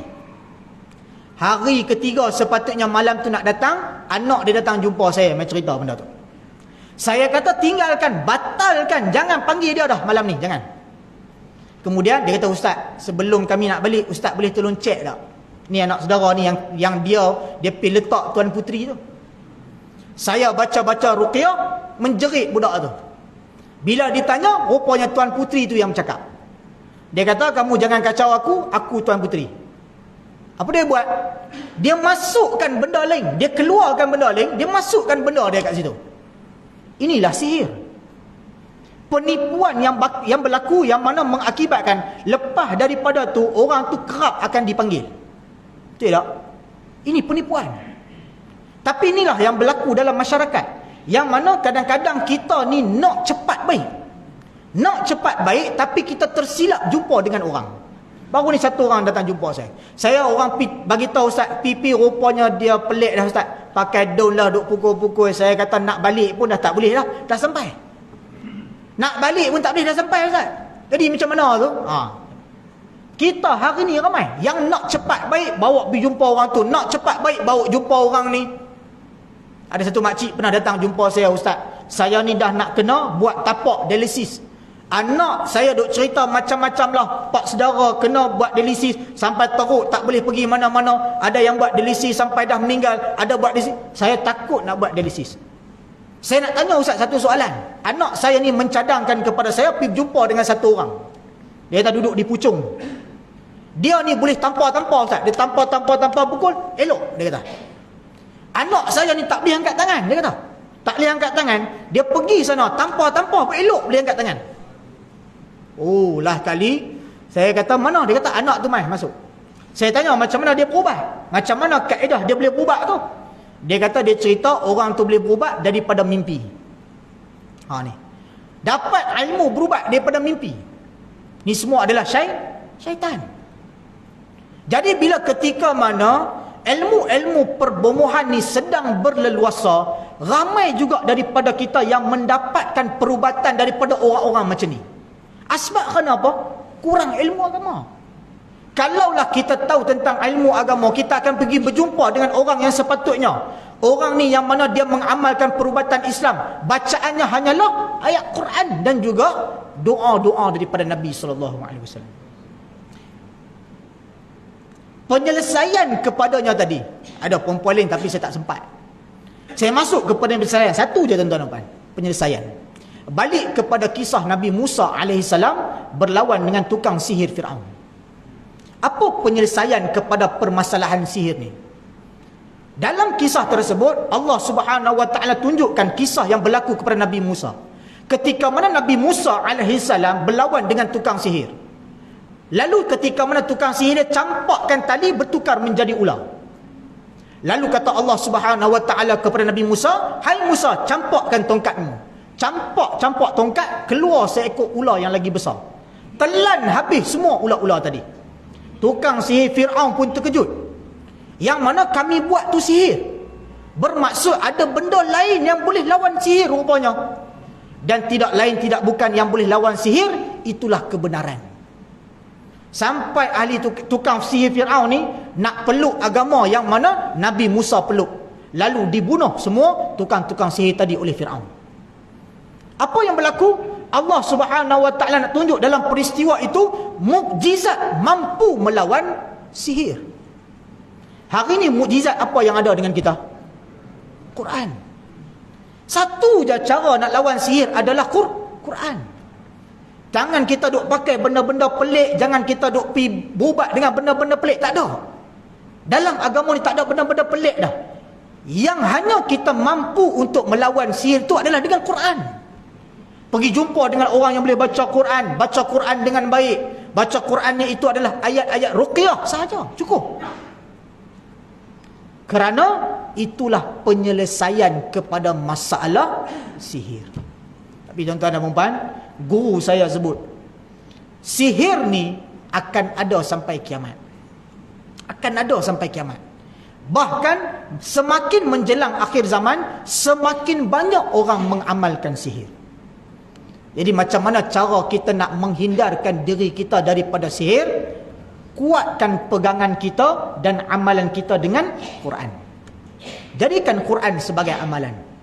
Hari ketiga sepatutnya malam tu nak datang, anak dia datang jumpa saya, main cerita benda tu. Saya kata tinggalkan, batalkan, jangan panggil dia dah malam ni, jangan. Kemudian dia kata, ustaz, sebelum kami nak balik, ustaz boleh tolong cek tak? Ni anak saudara ni yang dia pergi letak tuan puteri tu. Saya baca-baca ruqyah, menjerit budak tu. Bila ditanya, rupanya tuan puteri tu yang bercakap. Dia kata, kamu jangan kacau aku tuan puteri. Apa dia buat? Dia masukkan benda lain, dia keluarkan benda lain, dia masukkan benda dia kat situ. Inilah sihir. Penipuan yang berlaku, yang mana mengakibatkan lepas daripada tu orang tu kerap akan dipanggil. Betul tak? Ini penipuan. Tapi inilah yang berlaku dalam masyarakat, yang mana kadang-kadang kita ni nak cepat baik. Nak cepat baik, tapi kita tersilap jumpa dengan orang. Baru ni satu orang datang jumpa saya. Saya orang bagi tahu, ustaz, pipi rupanya dia pelik dah, ustaz. Pakai daun lah, duk pukul-pukul. Saya kata nak balik pun dah tak boleh dah. Dah sampai. Nak balik pun tak boleh, dah sampai, ustaz. Jadi macam mana tu? Kita hari ni ramai yang nak cepat baik, bawa pergi jumpa orang tu. Nak cepat baik, bawa jumpa orang ni. Ada satu makcik pernah datang jumpa saya, ustaz, saya ni dah nak kena buat tapak dialisis. Anak saya duk cerita macam-macam lah, pak saudara kena buat dialisis sampai teruk, tak boleh pergi mana-mana. Ada yang buat dialisis sampai dah meninggal, ada buat dialisis. Saya takut nak buat dialisis. Saya nak tanya ustaz satu soalan. Anak saya ni mencadangkan kepada saya pergi jumpa dengan satu orang. Dia kata duduk di pucung. Dia ni boleh tampar-tampar, ustaz. Dia tampar pukul, elok, dia kata. Anak saya ni tak boleh angkat tangan, dia kata. Tak boleh angkat tangan, dia pergi sana tampar-tampar pun elok boleh angkat tangan. Oh, lah kali saya kata, mana? Dia kata anak tu mai masuk. Saya tanya macam mana dia berubat, macam mana kaedah dia boleh berubat tu. Dia kata dia cerita orang tu boleh berubat daripada mimpi. Ni dapat ilmu berubat daripada mimpi. Ni semua adalah syaitan. Jadi bila ketika mana ilmu-ilmu perbomohan ni sedang berleluasa, ramai juga daripada kita yang mendapatkan perubatan daripada orang-orang macam ni. Asbab kenapa? Kurang ilmu agama. Kalaulah kita tahu tentang ilmu agama, kita akan pergi berjumpa dengan orang yang sepatutnya. Orang ni yang mana dia mengamalkan perubatan Islam, bacaannya hanyalah ayat Quran dan juga doa-doa daripada Nabi SAW. Penyelesaian kepadanya tadi, ada perempuan lain tapi saya tak sempat. Saya masuk kepada penyelesaian satu je, tuan-tuan dan puan. Penyelesaian balik kepada kisah Nabi Musa AS berlawan dengan tukang sihir Fir'aun. Apa penyelesaian kepada permasalahan sihir ni? Dalam kisah tersebut, Allah Subhanahu Wa Taala tunjukkan kisah yang berlaku kepada Nabi Musa. Ketika mana Nabi Musa AS berlawan dengan tukang sihir. Lalu ketika mana tukang sihir dia campakkan tali bertukar menjadi ular. Lalu kata Allah Subhanahu Wa Taala kepada Nabi Musa, "Hai Musa, campakkan tongkatmu." Campak tongkat, keluar seekor ular yang lagi besar. Telan habis semua ular-ular tadi. Tukang sihir Fir'aun pun terkejut. Yang mana kami buat tu sihir. Bermaksud ada benda lain yang boleh lawan sihir rupanya. Dan tidak lain tidak bukan yang boleh lawan sihir, itulah kebenaran. Sampai ahli tukang sihir Fir'aun ni nak peluk agama yang mana Nabi Musa peluk. Lalu dibunuh semua tukang-tukang sihir tadi oleh Fir'aun. Apa yang berlaku? Allah Subhanahu Wa Taala nak tunjuk dalam peristiwa itu mukjizat mampu melawan sihir. Hari ini mukjizat apa yang ada dengan kita? Quran. Satu je cara nak lawan sihir adalah Quran. Jangan kita duk pakai benda-benda pelik, jangan kita duk pi berubat dengan benda-benda pelik, tak ada. Dalam agama ni tak ada benda-benda pelik dah. Yang hanya kita mampu untuk melawan sihir itu adalah dengan Quran. Pergi jumpa dengan orang yang boleh baca Quran dengan baik. Baca Qurannya itu adalah ayat-ayat ruqyah sahaja, cukup. Kerana itulah penyelesaian kepada masalah sihir. Tapi tuan-tuan dan puan, guru saya sebut, sihir ni akan ada sampai kiamat. Akan ada sampai kiamat. Bahkan semakin menjelang akhir zaman, semakin banyak orang mengamalkan sihir. Jadi macam mana cara kita nak menghindarkan diri kita daripada sihir? Kuatkan pegangan kita dan amalan kita dengan Quran. Jadikan Quran sebagai amalan.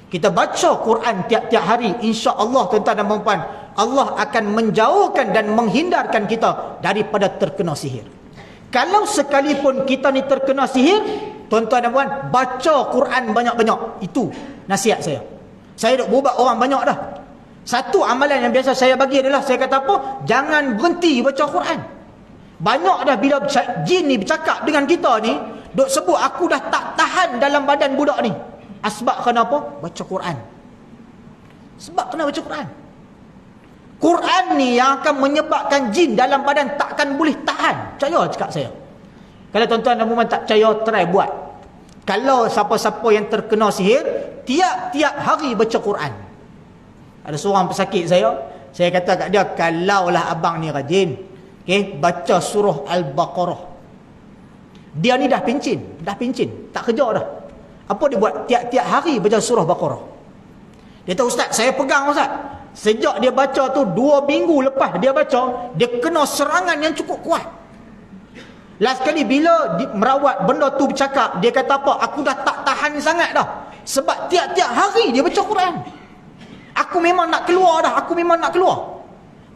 Kita baca Quran tiap-tiap hari, insya-Allah tuan-tuan dan puan-puan, Allah akan menjauhkan dan menghindarkan kita daripada terkena sihir. Kalau sekalipun kita ni terkena sihir, tuan-tuan dan puan, baca Quran banyak-banyak. Itu nasihat saya. Saya duk berubat orang banyak dah. Satu amalan yang biasa saya bagi adalah, saya kata apa? Jangan berhenti baca Quran. Banyak dah bila jin ni bercakap dengan kita ni, duk sebut aku dah tak tahan dalam badan budak ni. Sebab kenapa? Baca Quran. Sebab kena baca Quran. Quran ni yang akan menyebabkan jin dalam badan takkan boleh tahan. Percaya cakap saya. Kalau tuan-tuan dan puan tak percaya, try buat. Kalau siapa-siapa yang terkena sihir, tiap-tiap hari baca Quran. Ada seorang pesakit saya kata kat dia, kalaulah abang ni rajin, baca surah Al-Baqarah. Dia ni dah pincin, tak kerja dah. Apa dia buat? Tiap-tiap hari baca surah Baqarah. Dia tahu, ustaz, saya pegang ustaz. Sejak dia baca tu, 2 minggu lepas dia baca, dia kena serangan yang cukup kuat. Last kali bila merawat benda tu bercakap, dia kata apa? Aku dah tak tahan sangat dah. Sebab tiap-tiap hari dia baca Quran. Aku memang nak keluar dah,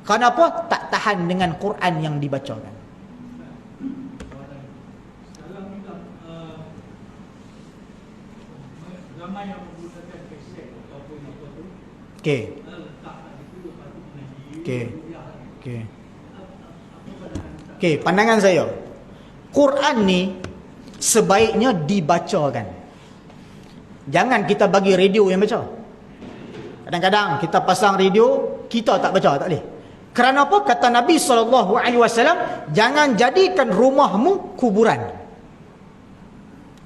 Kenapa? Tak tahan dengan Quran yang dibacakan. Okey, pandangan saya, Quran ni sebaiknya dibacakan. Jangan kita bagi radio yang baca. Kadang-kadang kita pasang radio, kita tak baca, tak boleh. Kerana apa? Kata Nabi SAW, jangan jadikan rumahmu kuburan.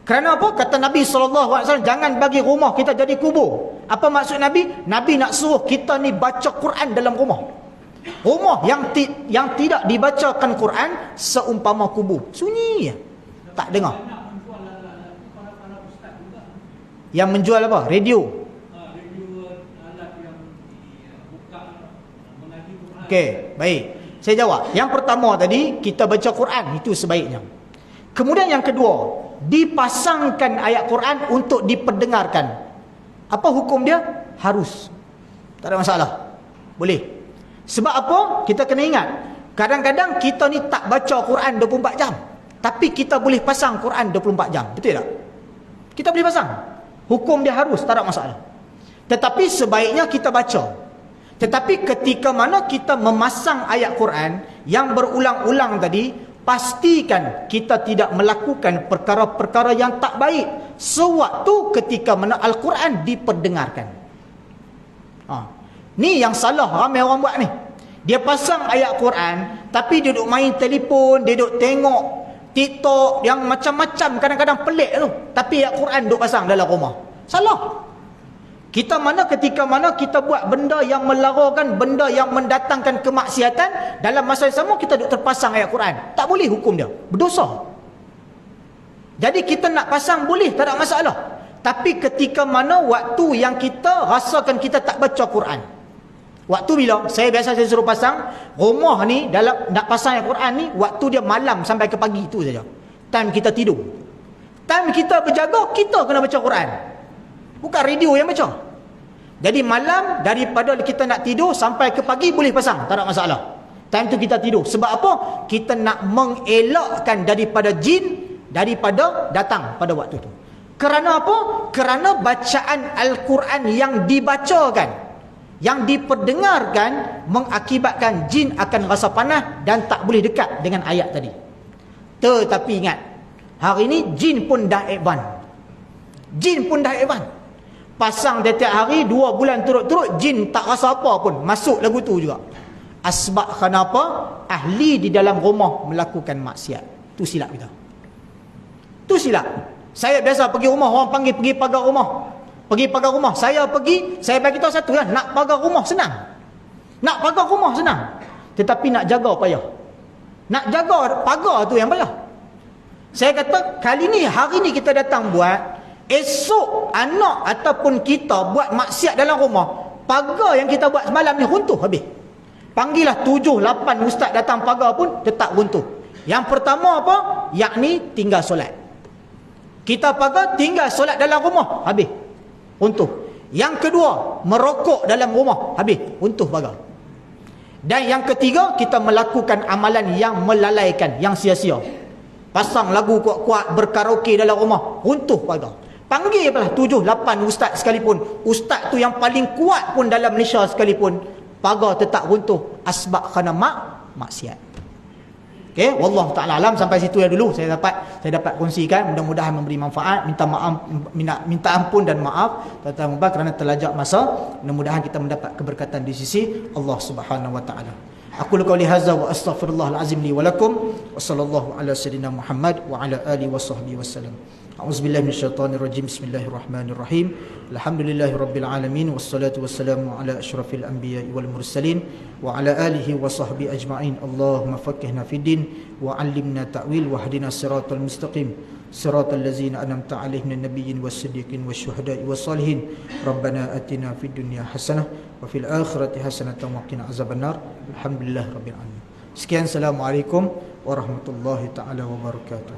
Kerana apa? Kata Nabi SAW, jangan bagi rumah kita jadi kubur. Apa maksud Nabi? Nabi nak suruh kita ni baca Quran dalam rumah. Rumah yang tidak dibacakan Quran seumpama kubur. Sunyi ya. Tak dengar. Yang menjual apa? Radio. Okey, baik. Saya jawab. Yang pertama tadi, kita baca Quran, itu sebaiknya. Kemudian yang kedua, dipasangkan ayat Quran untuk diperdengarkan. Apa hukum dia? Harus. Tak ada masalah. Boleh. Sebab apa? Kita kena ingat, kadang-kadang kita ni tak baca Quran 24 jam. Tapi kita boleh pasang Quran 24 jam. Betul tak? Kita boleh pasang. Hukum dia harus, tak ada masalah. Tetapi sebaiknya kita baca. Tetapi ketika mana kita memasang ayat Quran yang berulang-ulang tadi, pastikan kita tidak melakukan perkara-perkara yang tak baik sewaktu ketika mana Al-Quran diperdengarkan. Ni yang salah ramai orang buat ni. Dia pasang ayat Quran, tapi dia duduk main telefon, dia duduk tengok TikTok yang macam-macam, kadang-kadang pelik tu. Tapi ayat Quran duduk pasang dalam rumah. Salah. Ketika mana kita buat benda yang melarangkan, benda yang mendatangkan kemaksiatan, dalam masa yang sama kita duk terpasang ayat Quran. Tak boleh hukum dia. Berdosa. Jadi kita nak pasang boleh, tak ada masalah. Tapi ketika mana waktu yang kita rasakan kita tak baca Quran. Waktu bila? Saya suruh pasang rumah ni, dalam nak pasang ayat Quran ni, waktu dia malam sampai ke pagi tu saja. Time kita tidur. Time kita berjaga, kita kena baca Quran. Bukan radio yang baca. Jadi malam, daripada kita nak tidur sampai ke pagi boleh pasang, tak ada masalah. Time tu kita tidur. Sebab apa? Kita nak mengelakkan daripada jin daripada datang pada waktu tu. Kerana apa? Kerana bacaan Al-Quran yang dibacakan, yang diperdengarkan, mengakibatkan jin akan rasa panas dan tak boleh dekat dengan ayat tadi. Tetapi ingat, hari ini jin pun dah advance. Pasang setiap hari 2 bulan turut-turut, jin tak rasa apa pun, masuk lagu tu juga. Sebab kenapa? Ahli di dalam rumah melakukan maksiat. Tu silap kita. Tu silap. Saya biasa pergi rumah, orang panggil pergi pagar rumah. Pergi pagar rumah. Saya bagi tahu satu kan, nak pagar rumah senang. Nak pagar rumah senang. Tetapi nak jaga payah. Nak jaga pagar tu yang payah. Saya kata, hari ni kita datang buat, esok anak ataupun kita buat maksiat dalam rumah, pagar yang kita buat semalam ni runtuh habis. Panggillah 7, 8 ustaz datang pagar pun tetap runtuh. Yang pertama apa? Yakni tinggal solat. Kita pagar tinggal solat dalam rumah, habis. Runtuh. Yang kedua, merokok dalam rumah, habis. Runtuh pagar. Dan yang ketiga, kita melakukan amalan yang melalaikan, yang sia-sia. Pasang lagu kuat-kuat, berkaraoke dalam rumah, runtuh pagar. Panggil lah 7, 8 ustaz sekalipun. Ustaz tu yang paling kuat pun dalam Malaysia sekalipun, pagar tetap runtuh. Asbab kerana maksiat. Okey, wallahu taala alam. Sampai situ ya dulu saya dapat kongsikan, mudah-mudahan memberi manfaat. Minta ampun dan maaf tuan-tuan kerana terlajak masa. Mudah-mudahan kita mendapat keberkatan di sisi Allah Subhanahu wa taala. Aku qouli hadza wa astaghfirullahal azim li wa lakum wa sallallahu ala sayidina Muhammad wa ala alihi wa sahbihi wasallam. A'udzubillahi minasyaitonir rajim. Bismillahirrahmanirrahim. Alhamdulillahirabbil alamin wassalatu wassalamu ala asyrafil anbiya'i wal mursalin wa ala alihi wa sahbihi ajma'in. Allahumma faqqihna fid din wa 'allimna ta'wil wahdina siratal mustaqim. Siratal ladzina an'amta 'alaihim minan nabiyyin was-siddiqin wasyuhada'i was-salihin. Rabbana atina fid dunya hasanah wa fil akhirati hasanatan wa qina azabannar. Alhamdulillahirabbil alamin. Sekian, assalamualaikum warahmatullahi taala wabarakatuh.